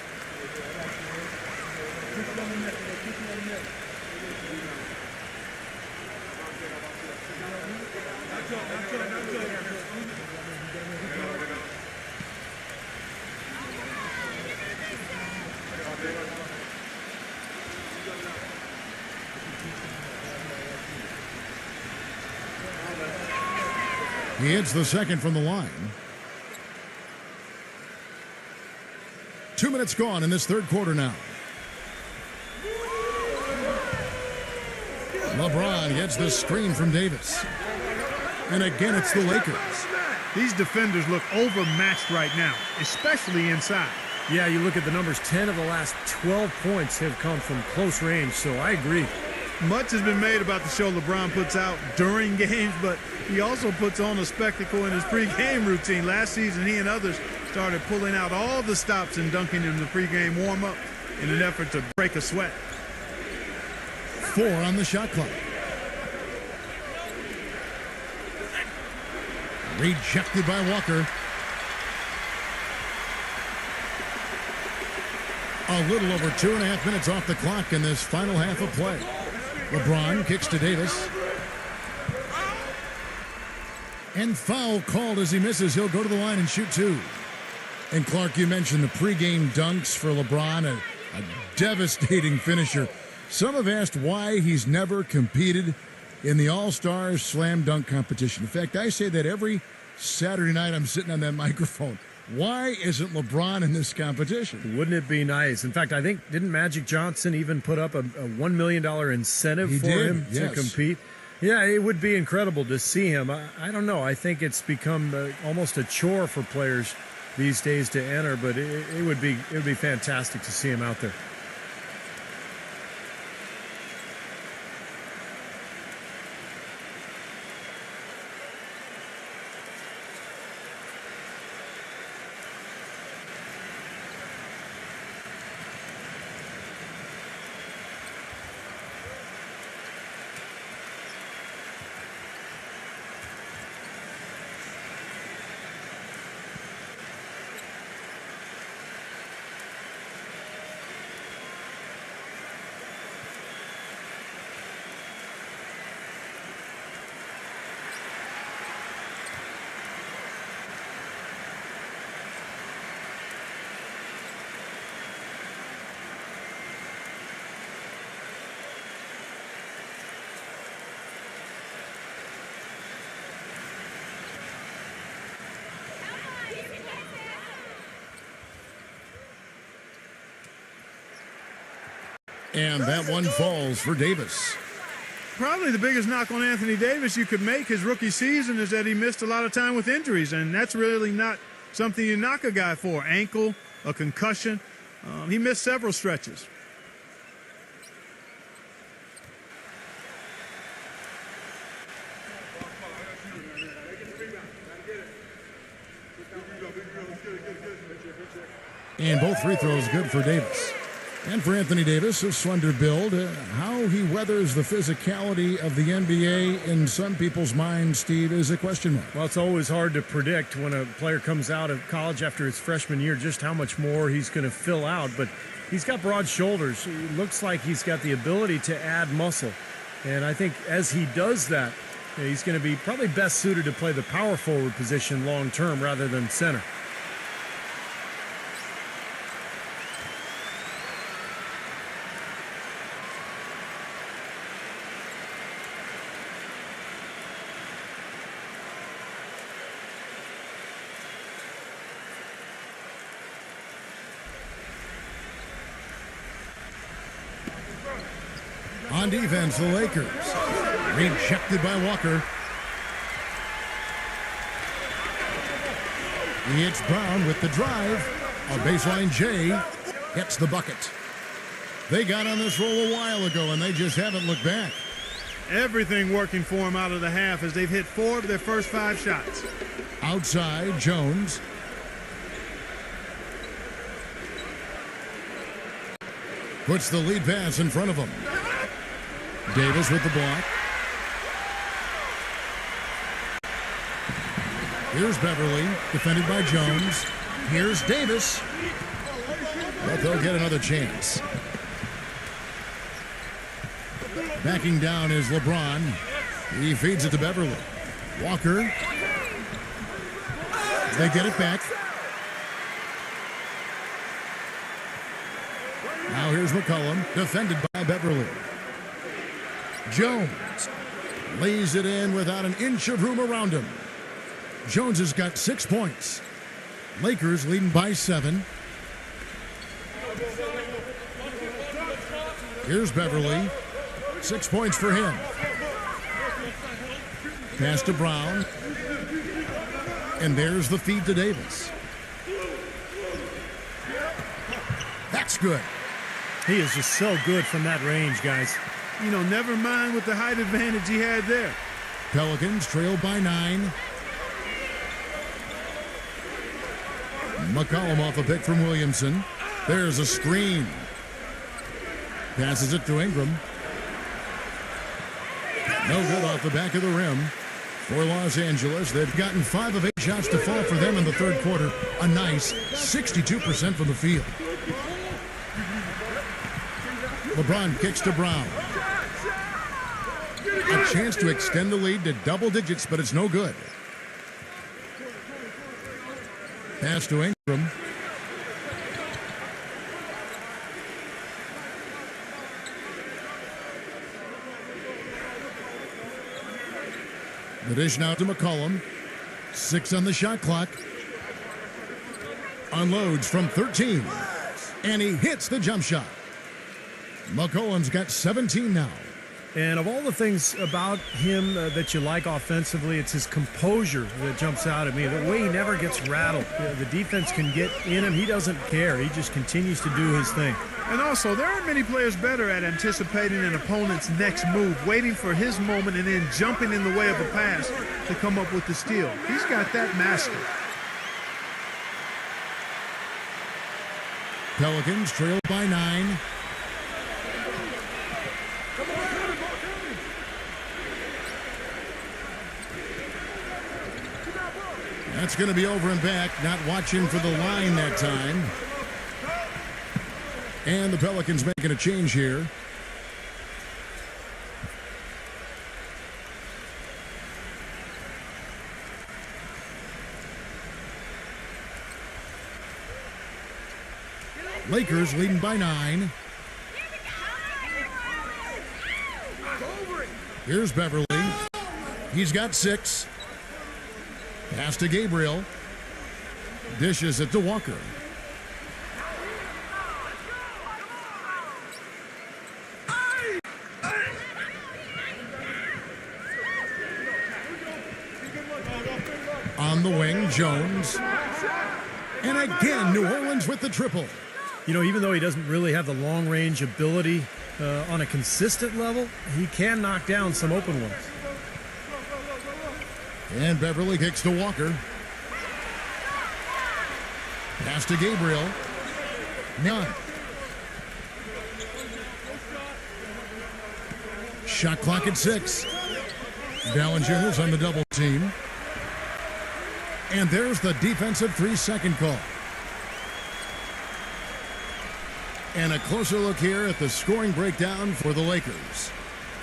He hits the second from the line. 2 minutes gone in this third quarter now. LeBron gets the screen from Davis. And again, it's the Lakers. These defenders look overmatched right now, especially inside. Yeah, you look at the numbers, 10 of the last 12 points have come from close range, so I agree. Much has been made about the show LeBron puts out during games, but he also puts on a spectacle in his pregame routine. Last season, he and others started pulling out all the stops and dunking in the pregame warm-up in an effort to break a sweat. 4 on the shot clock. Rejected by Walker. A little over 2.5 minutes off the clock in this final half of play. LeBron kicks to Davis. And foul called as he misses. He'll go to the line and shoot 2. And Clark, you mentioned the pregame dunks for LeBron, a devastating finisher. Some have asked why he's never competed in the All-Star Slam Dunk competition. In fact, I say that every Saturday night I'm sitting on that microphone. Why isn't LeBron in this competition? Wouldn't it be nice? In fact, I think, didn't Magic Johnson even put up a $1 million incentive him to compete? Yeah, it would be incredible to see him. I don't know. I think it's become almost a chore for players these days to enter, but it would be fantastic to see him out there. And that one falls for Davis. Probably the biggest knock on Anthony Davis you could make his rookie season is that he missed a lot of time with injuries, and that's really not something you knock a guy for. Ankle, a concussion. He missed several stretches. And both free throws good for Davis. And for Anthony Davis, a slender build, how he weathers the physicality of the NBA in some people's minds, Steve, is a question mark. Well, it's always hard to predict when a player comes out of college after his freshman year just how much more he's going to fill out. But he's got broad shoulders. It looks like he's got the ability to add muscle. And I think as he does that, he's going to be probably best suited to play the power forward position long term rather than center. On defense, the Lakers. Rejected by Walker. He hits Brown with the drive. A baseline J gets the bucket. They got on this roll a while ago, and they just haven't looked back. Everything working for him out of the half as they've hit 4 of their first 5 shots. Outside, Jones. Puts the lead pass in front of him. Davis with the block. Here's Beverly, defended by Jones. Here's Davis. But they'll get another chance. Backing down is LeBron. He feeds it to Beverly. Walker. They get it back. Now here's McCollum, defended by Beverly. Jones lays it in without an inch of room around him. Jones has got 6 points. Lakers leading by 7. Here's Beverly. 6 points for him. Pass to Brown. And there's the feed to Davis. That's good. He is just so good from that range, guys. You know, never mind with the height advantage he had there. Pelicans trail by 9. McCollum off a pick from Williamson. There's a screen. Passes it to Ingram. No good off the back of the rim. For Los Angeles, they've gotten 5 of 8 shots to fall for them in the third quarter. A nice 62% from the field. LeBron kicks to Brown. A chance to extend the lead to double digits, but it's no good. Pass to Ingram. The dish now to McCollum. 6 on the shot clock. Unloads from 13. And he hits the jump shot. McCollum's got 17 now. And of all the things about him that you like offensively, it's his composure that jumps out at me. The way he never gets rattled. The defense can get in him. He doesn't care. He just continues to do his thing. And also, there aren't many players better at anticipating an opponent's next move, waiting for his moment, and then jumping in the way of a pass to come up with the steal. He's got that mastered. Pelicans trail by 9. That's going to be over and back. Not watching for the line that time. And the Pelicans making a change here. Lakers leading by 9. Here's Beverly. He's got 6. Pass to Gabriel. Dishes it to Walker. On the wing, Jones. And again, New Orleans with the triple. You know, even though he doesn't really have the long-range ability on a consistent level, he can knock down some open ones. And Beverly kicks to Walker. Pass to Gabriel. None. Shot clock at 6. Ballinger's on the double team. And there's the defensive 3-second call. And a closer look here at the scoring breakdown for the Lakers.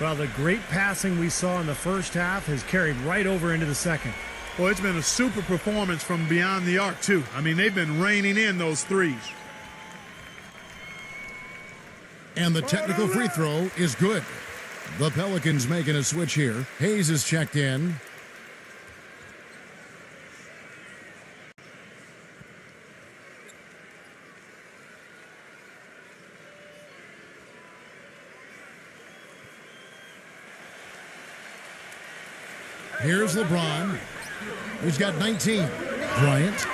Well, the great passing we saw in the first half has carried right over into the second. Well, it's been a super performance from beyond the arc, too. I mean, they've been raining in those threes. And the technical free throw is good. The Pelicans making a switch here. Hayes is checked in. Here's LeBron. He's got 19. Bryant.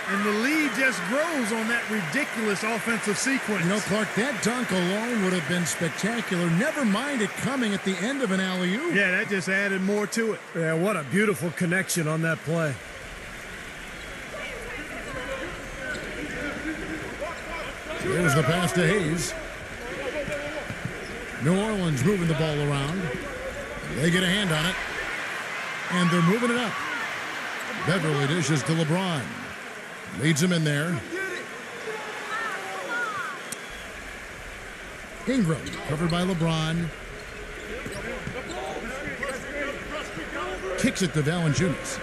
And the lead just grows on that ridiculous offensive sequence. You know, Clark, that dunk alone would have been spectacular. Never mind it coming at the end of an alley-oop. Yeah, that just added more to it. Yeah, what a beautiful connection on that play. Here's the pass to Hayes. New Orleans moving the ball around. They get a hand on it. And they're moving it up. Beverly dishes to LeBron. Leads him in there. Ingram, covered by LeBron. Kicks it to Valanciunas.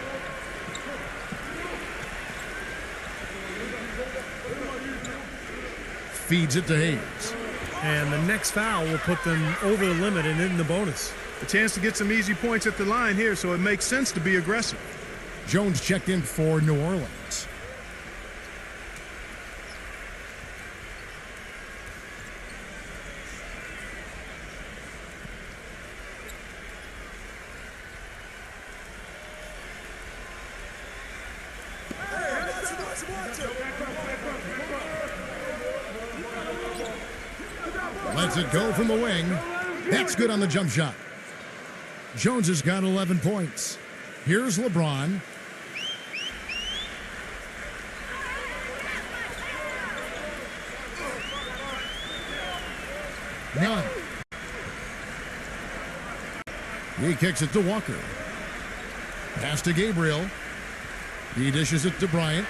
Feeds it to Hayes. And the next foul will put them over the limit and in the bonus. A chance to get some easy points at the line here, so it makes sense to be aggressive. Jones checked in for New Orleans. Lets it go from the wing. That's good on the jump shot. Jones has got 11 points. Here's LeBron. None. He kicks it to Walker. Pass to Gabriel. He dishes it to Bryan.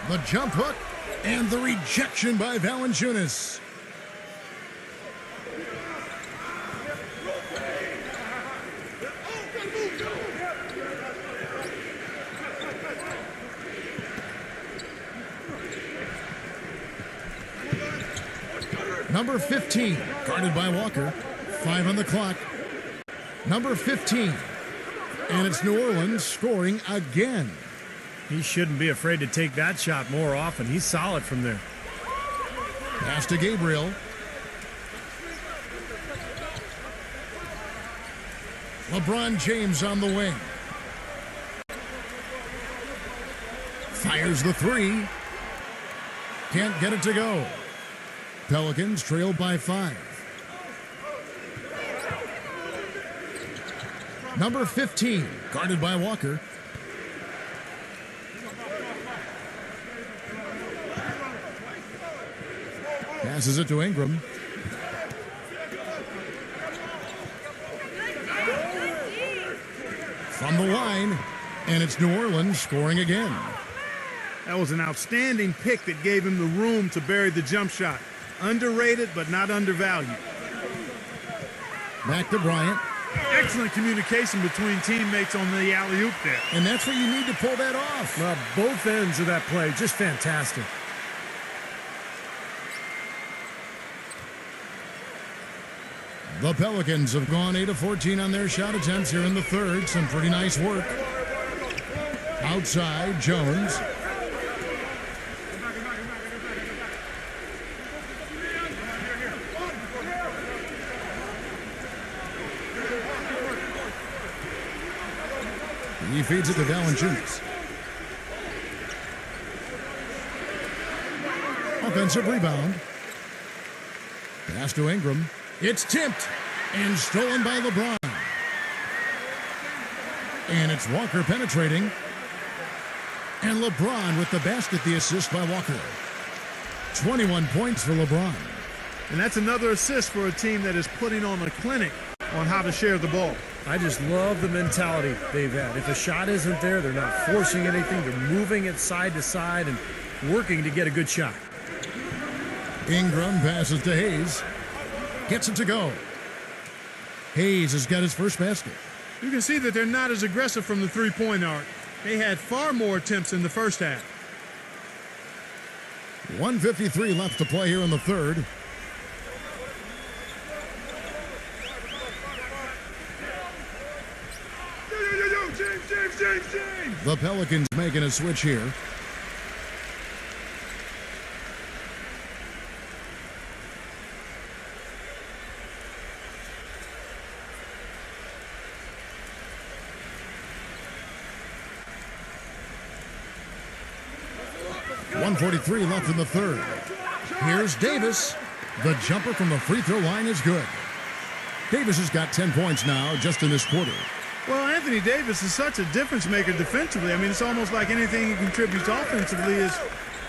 The jump hook and the rejection by Valanciunas. Number 15, guarded by Walker. 5 on the clock. Number 15. And it's New Orleans scoring again. He shouldn't be afraid to take that shot more often. He's solid from there. Pass to Gabriel. LeBron James on the wing. Fires the three. Can't get it to go. Pelicans trailed by 5. Number 15, guarded by Walker. Passes it to Ingram. From the line, and it's New Orleans scoring again. That was an outstanding pick that gave him the room to bury the jump shot. Underrated, but not undervalued. Back to Bryant. Excellent communication between teammates on the alley-oop there. And that's where you need to pull that off. Well, both ends of that play, just fantastic. The Pelicans have gone 8 of 14 on their shot attempts here in the third. Some pretty nice work. Outside, Jones. He feeds it to Valanciunas. Offensive rebound. Pass to Ingram. It's tipped and stolen by LeBron. And it's Walker penetrating. And LeBron with the basket, the assist by Walker. 21 points for LeBron. And that's another assist for a team that is putting on a clinic on how to share the ball. I just love the mentality they've had. If a shot isn't there, they're not forcing anything. They're moving it side to side and working to get a good shot. Ingram passes to Hayes. Gets it to go. Hayes has got his first basket. You can see that they're not as aggressive from the three-point arc. They had far more attempts in the first half. 1:53 left to play here in the third. James. The Pelicans making a switch here. .143 left in the third. Here's Davis. The jumper from the free throw line is good. Davis has got 10 points now just in this quarter. Well, Anthony Davis is such a difference maker defensively. I mean, it's almost like anything he contributes offensively is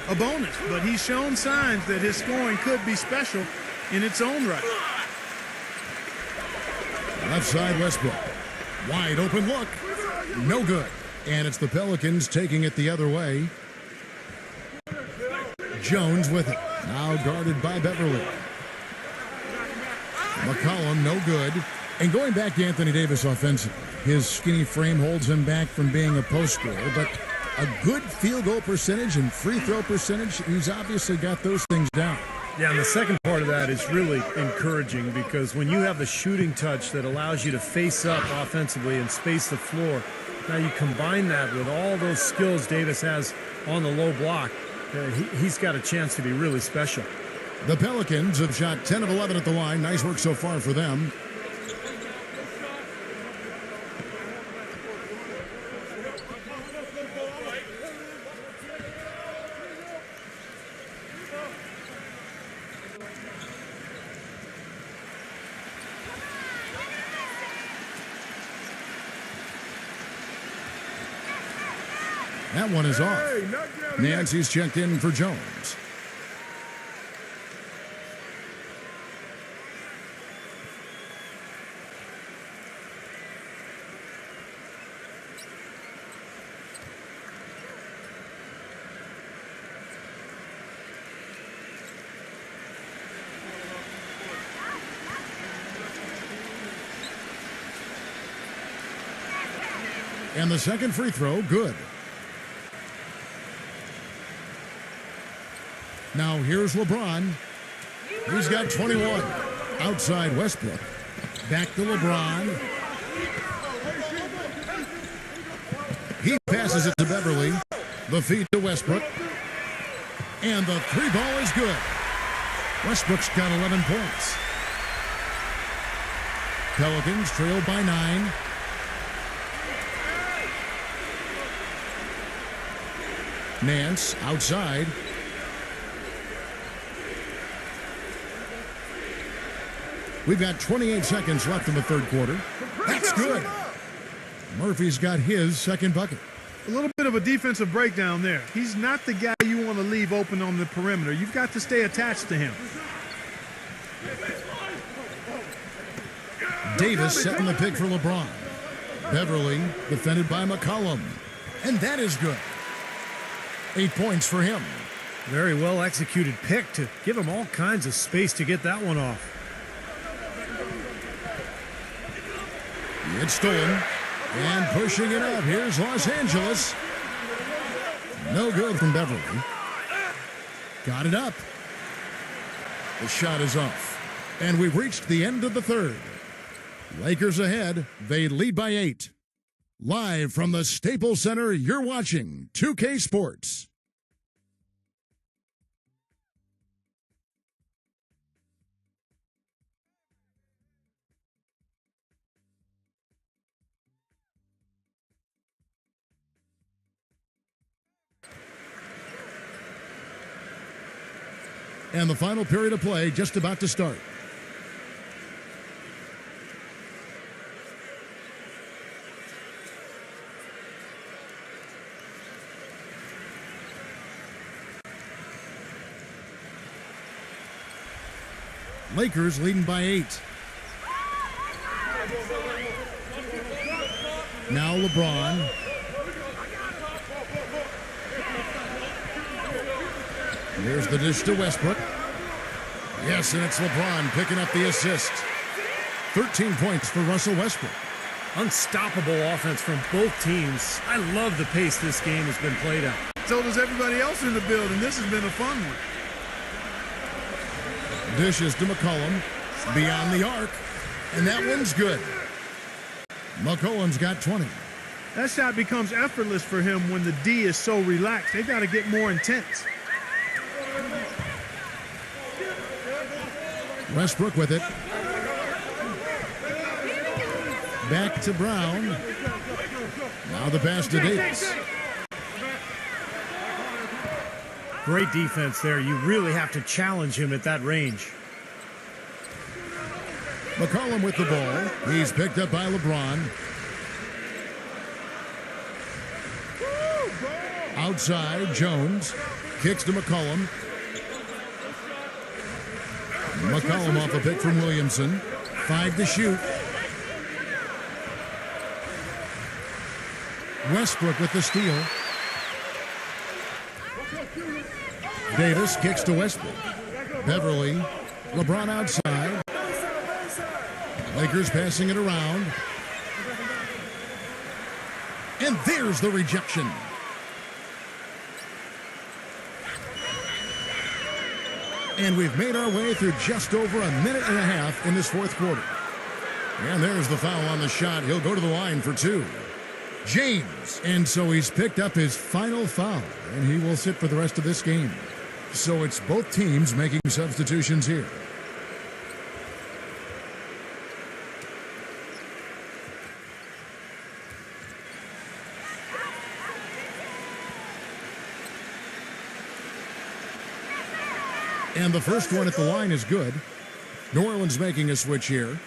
a bonus. But he's shown signs that his scoring could be special in its own right. Left side, Westbrook. Wide open look. No good. And it's the Pelicans taking it the other way. Jones with it. Now guarded by Beverly. McCollum, no good. And going back to Anthony Davis offensively, his skinny frame holds him back from being a post scorer, but a good field goal percentage and free throw percentage, he's obviously got those things down. Yeah, and the second part of that is really encouraging because when you have the shooting touch that allows you to face up offensively and space the floor, now you combine that with all those skills Davis has on the low block, he's got a chance to be really special. The Pelicans have shot 10 of 11 at the line. Nice work so far for them. That one is off. Nancy's checked in for Jones. And the second free throw, good. Now here's LeBron. He's got 21. Outside Westbrook. Back to LeBron. He passes it to Beverly. The feed to Westbrook. And the three ball is good. Westbrook's got 11 points. Pelicans trail by 9. Nance outside. We've got 28 seconds left in the third quarter. That's good. Murphy's got his second bucket. A little bit of a defensive breakdown there. He's not the guy you want to leave open on the perimeter. You've got to stay attached to him. Davis setting the pick for LeBron. Beverly defended by McCollum. And that is good. 8 points for him. Very well executed pick to give him all kinds of space to get that one off. It's stolen. And pushing it up. Here's Los Angeles. No good from Beverly. Got it up. The shot is off. And we've reached the end of the third. Lakers ahead. They lead by 8. Live from the Staples Center, you're watching 2K Sports. And the final period of play just about to start. Lakers leading by 8. Now LeBron. Here's the dish to Westbrook. Yes, and it's LeBron picking up the assist. 13 points for Russell Westbrook. Unstoppable offense from both teams. I love the pace this game has been played at. So does everybody else in the building. This has been a fun one. Dishes to McCollum. Beyond the arc. And that one's good. McCollum's got 20. That shot becomes effortless for him when the D is so relaxed. They've got to get more intense. Westbrook with it. Back to Brown. Now the pass to Davis. Great defense there. You really have to challenge him at that range. McCollum with the ball. He's picked up by LeBron. Outside, Jones. Kicks to McCollum. McCollum off a pick from Williamson. 5 to shoot. Westbrook with the steal. Davis kicks to Westbrook. Beverly. LeBron outside. Lakers passing it around. And there's the rejection. And we've made our way through just over a minute and a half in this fourth quarter. And there's the foul on the shot. He'll go to the line for two. James. And so he's picked up his final foul, and he will sit for the rest of this game. So it's both teams making substitutions here. And the first one at the line is good. New Orleans making a switch here.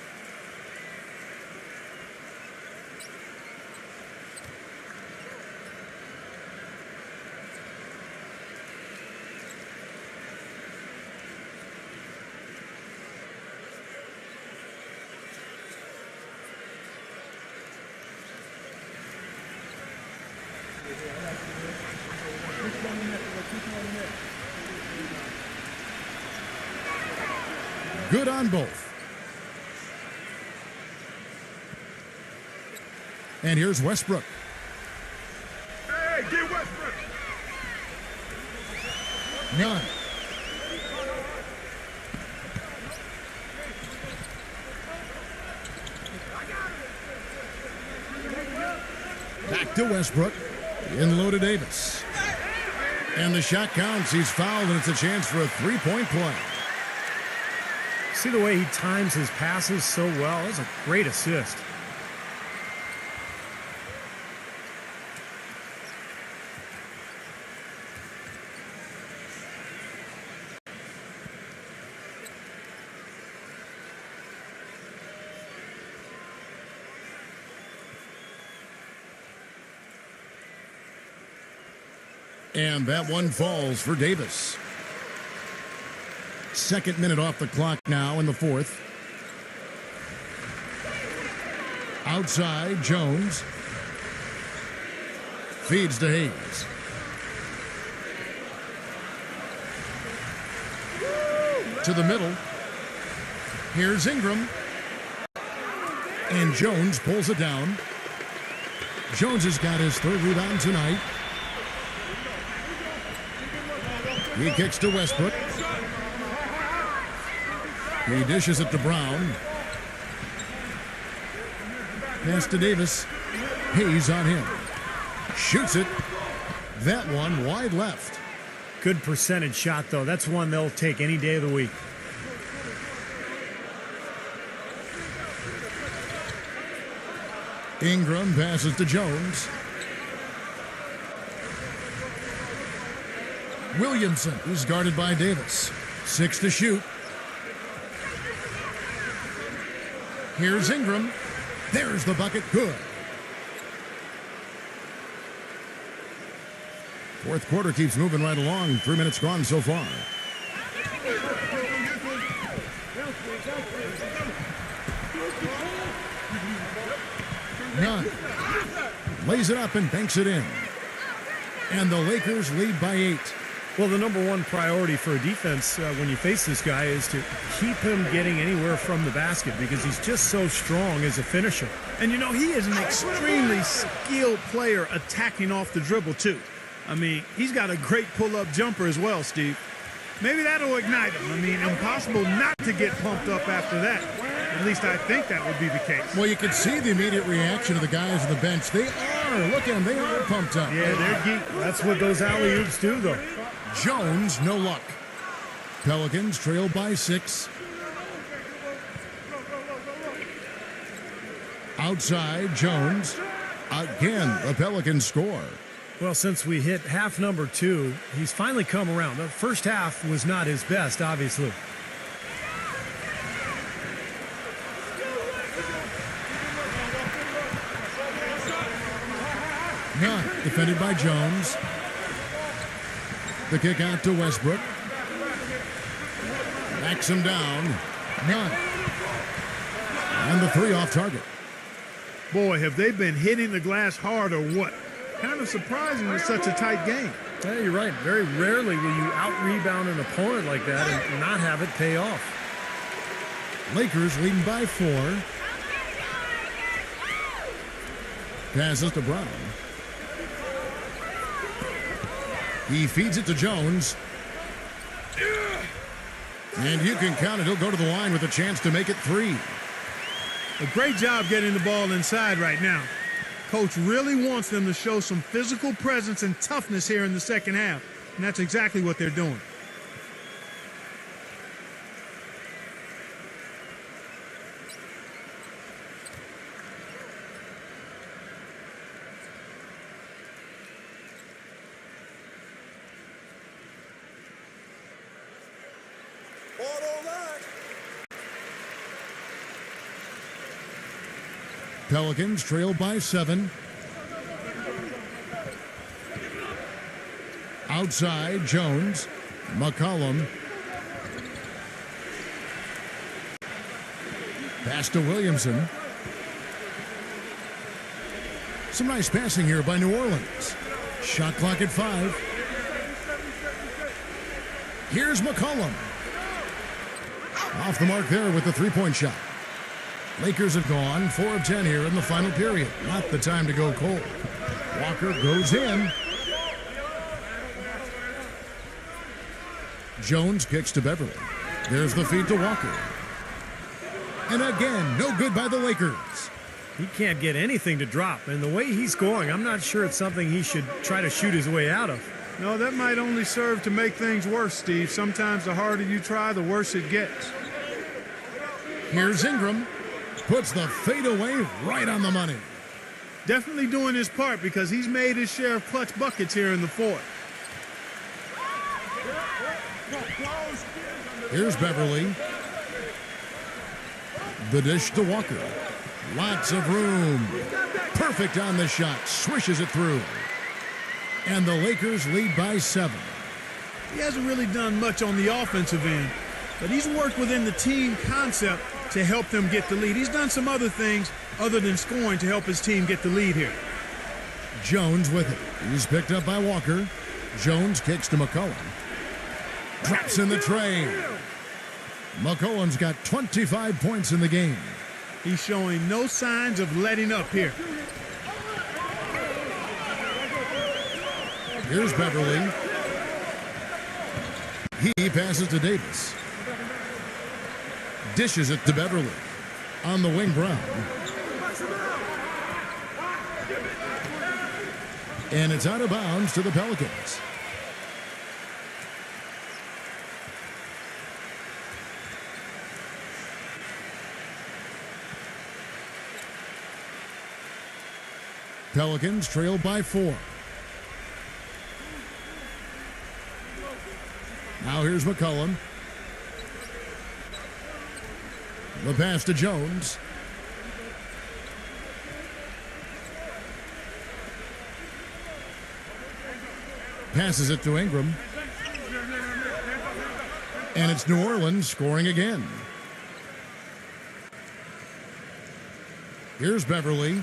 Good on both. And here's Westbrook. Hey, get Westbrook. None. Back to Westbrook. In low to Davis. And the shot counts. He's fouled, and it's a chance for a three-point play. See the way he times his passes so well? That's a great assist. And that one falls for Davis. Second minute off the clock now in the fourth. Outside, Jones. Feeds to Hayes. To the middle. Here's Ingram. And Jones pulls it down. Jones has got his third rebound tonight. He kicks to Westbrook. He dishes it to Brown. Pass to Davis. Hayes on him. Shoots it. That one wide left. Good percentage shot, though. That's one they'll take any day of the week. Ingram passes to Jones. Williamson is guarded by Davis. 6 to shoot. Here's Ingram. There's the bucket. Good. Fourth quarter keeps moving right along. 3 minutes gone so far. None. Lays it up and banks it in. And the Lakers lead by 8. Well, the number one priority for a defense when you face this guy is to keep him getting anywhere from the basket because he's just so strong as a finisher. And, you know, he is an extremely skilled player attacking off the dribble, too. I mean, he's got a great pull-up jumper as well, Steve. Maybe that'll ignite him. I mean, impossible not to get pumped up after that. At least I think that would be the case. Well, you can see the immediate reaction of the guys on the bench. They are. Look at them. They are pumped up. Yeah, they're geek. That's what those alley-oops do, though. Jones, no luck. Pelicans trail by 6. Outside, Jones. Again, the Pelicans score. Well, since we hit half number 2, he's finally come around. The first half was not his best, obviously. None. Defended by Jones. The kick out to Westbrook. Backs him down. None. And the 3 off target. Boy, have they been hitting the glass hard or what? Kind of surprising with such a tight game. Yeah, you're right. Very rarely will you out-rebound an opponent like that and not have it pay off. Lakers leading by 4. Passes to Bryan. He feeds it to Jones. And you can count it. He'll go to the line with a chance to make it 3. A great job getting the ball inside right now. Coach really wants them to show some physical presence and toughness here in the second half. And that's exactly what they're doing. Pelicans trail by 7. Outside, Jones. McCollum. Pass to Williamson. Some nice passing here by New Orleans. Shot clock at 5. Here's McCollum. Off the mark there with the three-point shot. Lakers have gone 4 of 10 here in the final period. Not the time to go cold. Walker goes in. Jones kicks to Beverly. There's the feed to Walker. And again, no good by the Lakers. He can't get anything to drop. And the way he's scoring, I'm not sure it's something he should try to shoot his way out of. No, that might only serve to make things worse, Steve. Sometimes the harder you try, the worse it gets. Here's Ingram. Puts the fadeaway right on the money. Definitely doing his part because he's made his share of clutch buckets here in the fourth. Here's Beverly. The dish to Walker. Lots of room. Perfect on the shot. Swishes it through. And the Lakers lead by 7. He hasn't really done much on the offensive end, but he's worked within the team concept to help them get the lead. He's done some other things other than scoring to help his team get the lead here. Jones with it. He's picked up by Walker. Jones kicks to McCollum. Drops in the tray. McCollum's got 25 points in the game. He's showing no signs of letting up here. Here's Beverly. He passes to Davis. Dishes it to Beverly. On the wing, Brown. And it's out of bounds to the Pelicans. Pelicans trail by 4. Now here's McCollum. The pass to Jones. Passes it to Ingram. And it's New Orleans scoring again. Here's Beverly.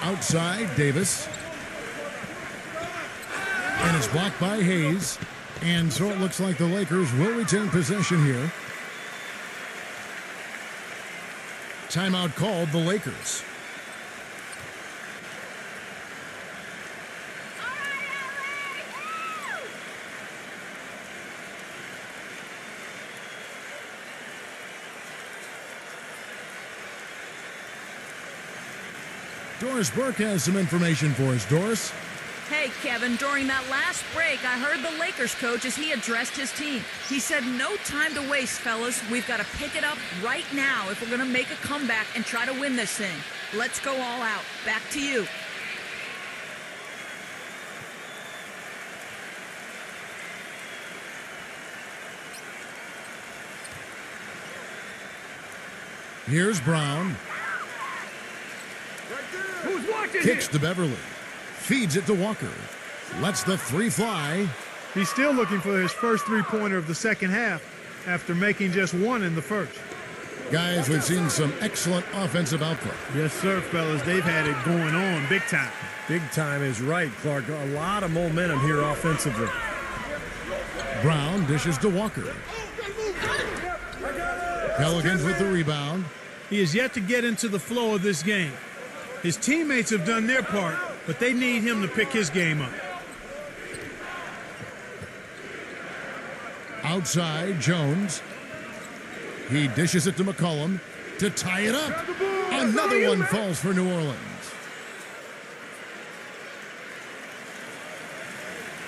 Outside, Davis. And it's blocked by Hayes. And so it looks like the Lakers will retain possession here. Timeout called the Lakers. Doris Burke has some information for us. Doris? Hey, Kevin, during that last break, I heard the Lakers coach as he addressed his team. He said, no time to waste, fellas. We've got to pick it up right now if we're going to make a comeback and try to win this thing. Let's go all out. Back to you. Here's Brown. Kicks to Beverly. Feeds it to Walker. Lets the three fly. He's still looking for his first three-pointer of the second half after making just one in the first. Guys, we've seen some excellent offensive output. Yes, sir, fellas. They've had it going on big time. Big time is right, Clark. A lot of momentum here offensively. Brown dishes to Walker. Pelicans with the rebound. He is yet to get into the flow of this game. His teammates have done their part, but they need him to pick his game up. Outside, Jones. He dishes it to McCollum to tie it up. Another one falls for New Orleans.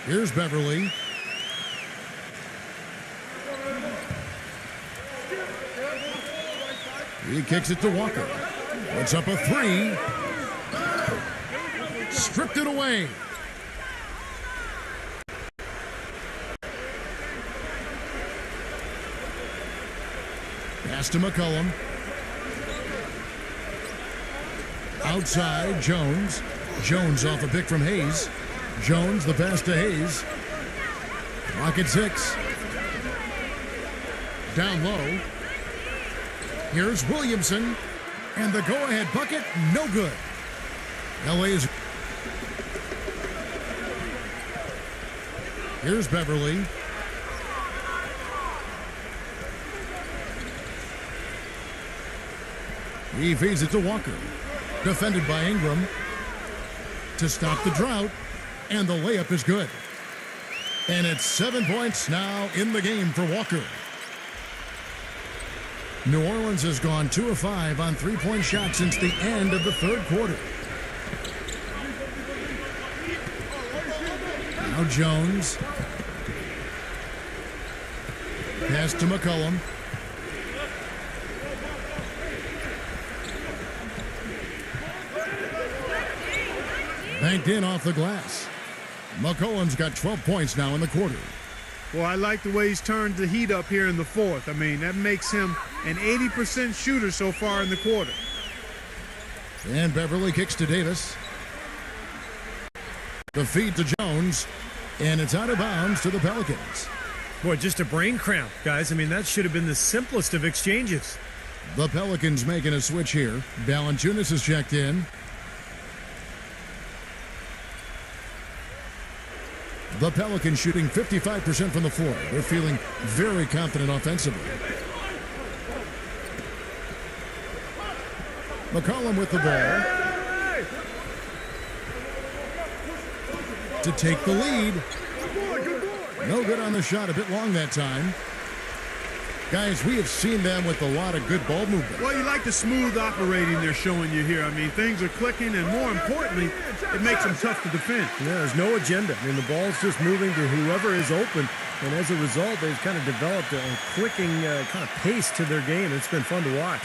Here's Beverly. He kicks it to Walker. Puts up a three. Stripped it away. Pass to McCollum. Outside, Jones. Jones off a pick from Hayes. Jones, the pass to Hayes. Clock at 6. Down low. Here's Williamson. And the go-ahead bucket, no good. LA's. Here's Beverly. He feeds it to Walker. Defended by Ingram. To stop the drought. And the layup is good. And it's 7 points now in the game for Walker. New Orleans has gone 2 of 5 on three-point shots since the end of the third quarter. Now Jones. Pass to McCollum. Banked in off the glass. McCollum's got 12 points now in the quarter. Well, I like the way he's turned the heat up here in the fourth. I mean, that makes him an 80% shooter so far in the quarter. And Beverly kicks to Davis. The feed to Jones. And it's out of bounds to the Pelicans. Boy, just a brain cramp, guys. I mean, that should have been the simplest of exchanges. The Pelicans making a switch here. Valanciunas is checked in. The Pelicans shooting 55% from the floor. They're feeling very confident offensively. McCollum with the ball. To take the lead. No good on the shot. A bit long that time. Guys, we have seen them with a lot of good ball movement. Well, you like the smooth operating they're showing you here. I mean, things are clicking, and more importantly, it makes them tough to defend. Yeah, there's no agenda. I mean, the ball's just moving to whoever is open, and as a result, they've kind of developed a clicking kind of pace to their game. It's been fun to watch.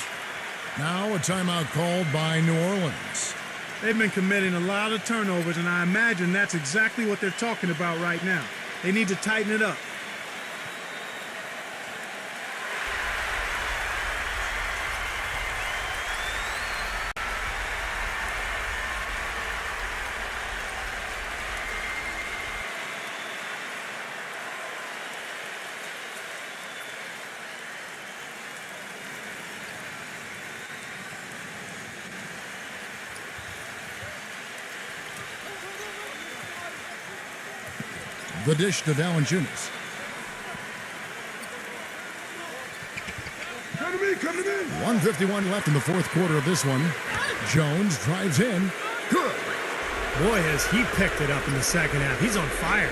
Now a timeout called by New Orleans. They've been committing a lot of turnovers, and I imagine that's exactly what they're talking about right now. They need to tighten it up. The dish to Valanciunas. Come to me. 1:51 left in the fourth quarter of this one. Jones drives in. Good. Boy, has he picked it up in the second half. He's on fire.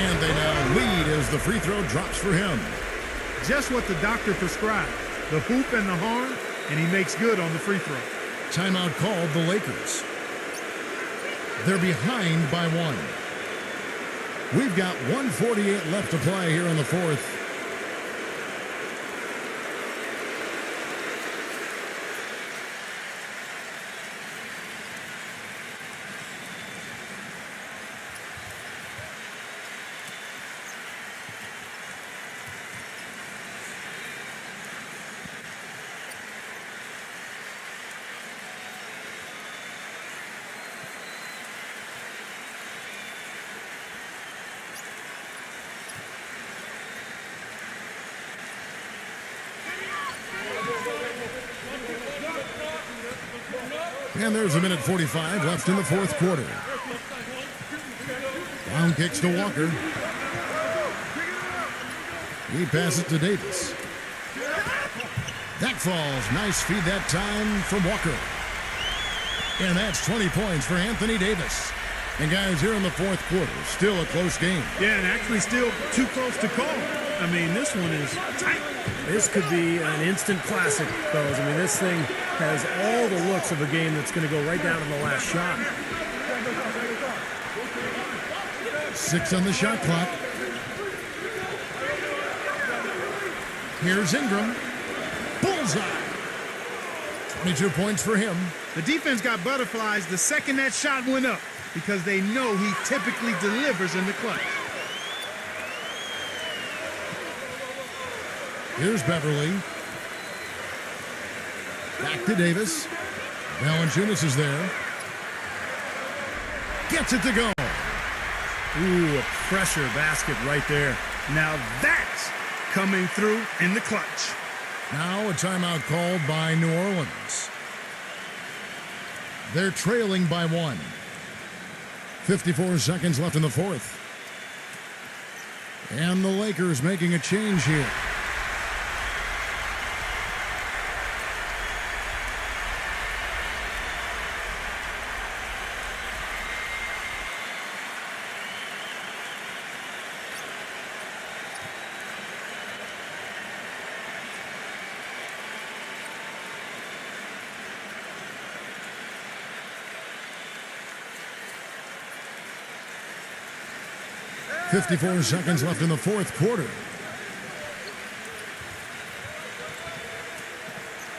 And they now lead as the free throw drops for him. Just what the doctor prescribed. The hoop and the horn, and he makes good on the free throw. Timeout called the Lakers. They're behind by 1. We've got 1:48 left to play here in the fourth. And there's a minute 45 left in the fourth quarter. Brown kicks to Walker. He passes to Davis. That falls. Nice feed that time from Walker. And that's 20 points for Anthony Davis. And guys, here in the fourth quarter, still a close game. Yeah, and actually still too close to call. I mean, this one is tight. This could be an instant classic, fellas. I mean, this thing has all the looks of a game that's going to go right down to the last shot. 6 on the shot clock. Here's Ingram. Bullseye. 22 points for him. The defense got butterflies the second that shot went up because they know he typically delivers in the clutch. Here's Beverly. Back to Davis. Valanciunas is there. Gets it to go. Ooh, a pressure basket right there. Now that's coming through in the clutch. Now a timeout called by New Orleans. They're trailing by 1. 54 seconds left in the fourth. And the Lakers making a change here. .54 seconds left in the fourth quarter.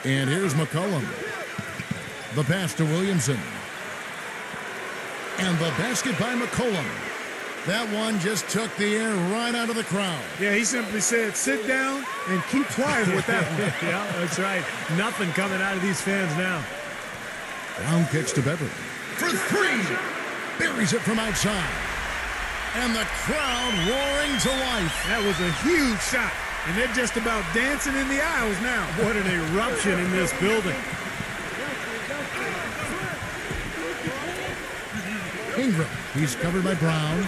And here's McCollum. The pass to Williamson. And the basket by McCollum. That one just took the air right out of the crowd. Yeah, he simply said, sit down and keep quiet with that one. Yeah, that's right. Nothing coming out of these fans now. Brown kicks to Beverly. For 3. Buries it from outside. And the crowd roaring to life. That was a huge shot. And they're just about dancing in the aisles now. What an eruption in this building. Ingram. He's covered by Brown.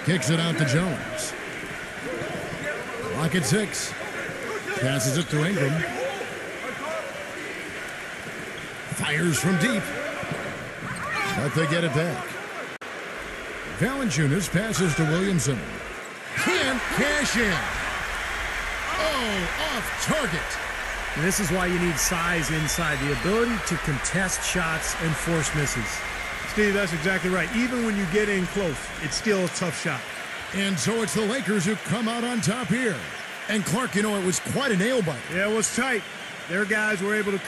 Kicks it out to Jones. Clock at 6. Passes it to Ingram. Fires from deep. But they get it back. Valanciunas passes to Williamson. Can't cash in. Oh, off target. And this is why you need size inside, the ability to contest shots and force misses. Steve, that's exactly right. Even when you get in close, it's still a tough shot. And so it's the Lakers who come out on top here. And Clark, you know, it was quite a nail biter. Yeah, it was tight. Their guys were able to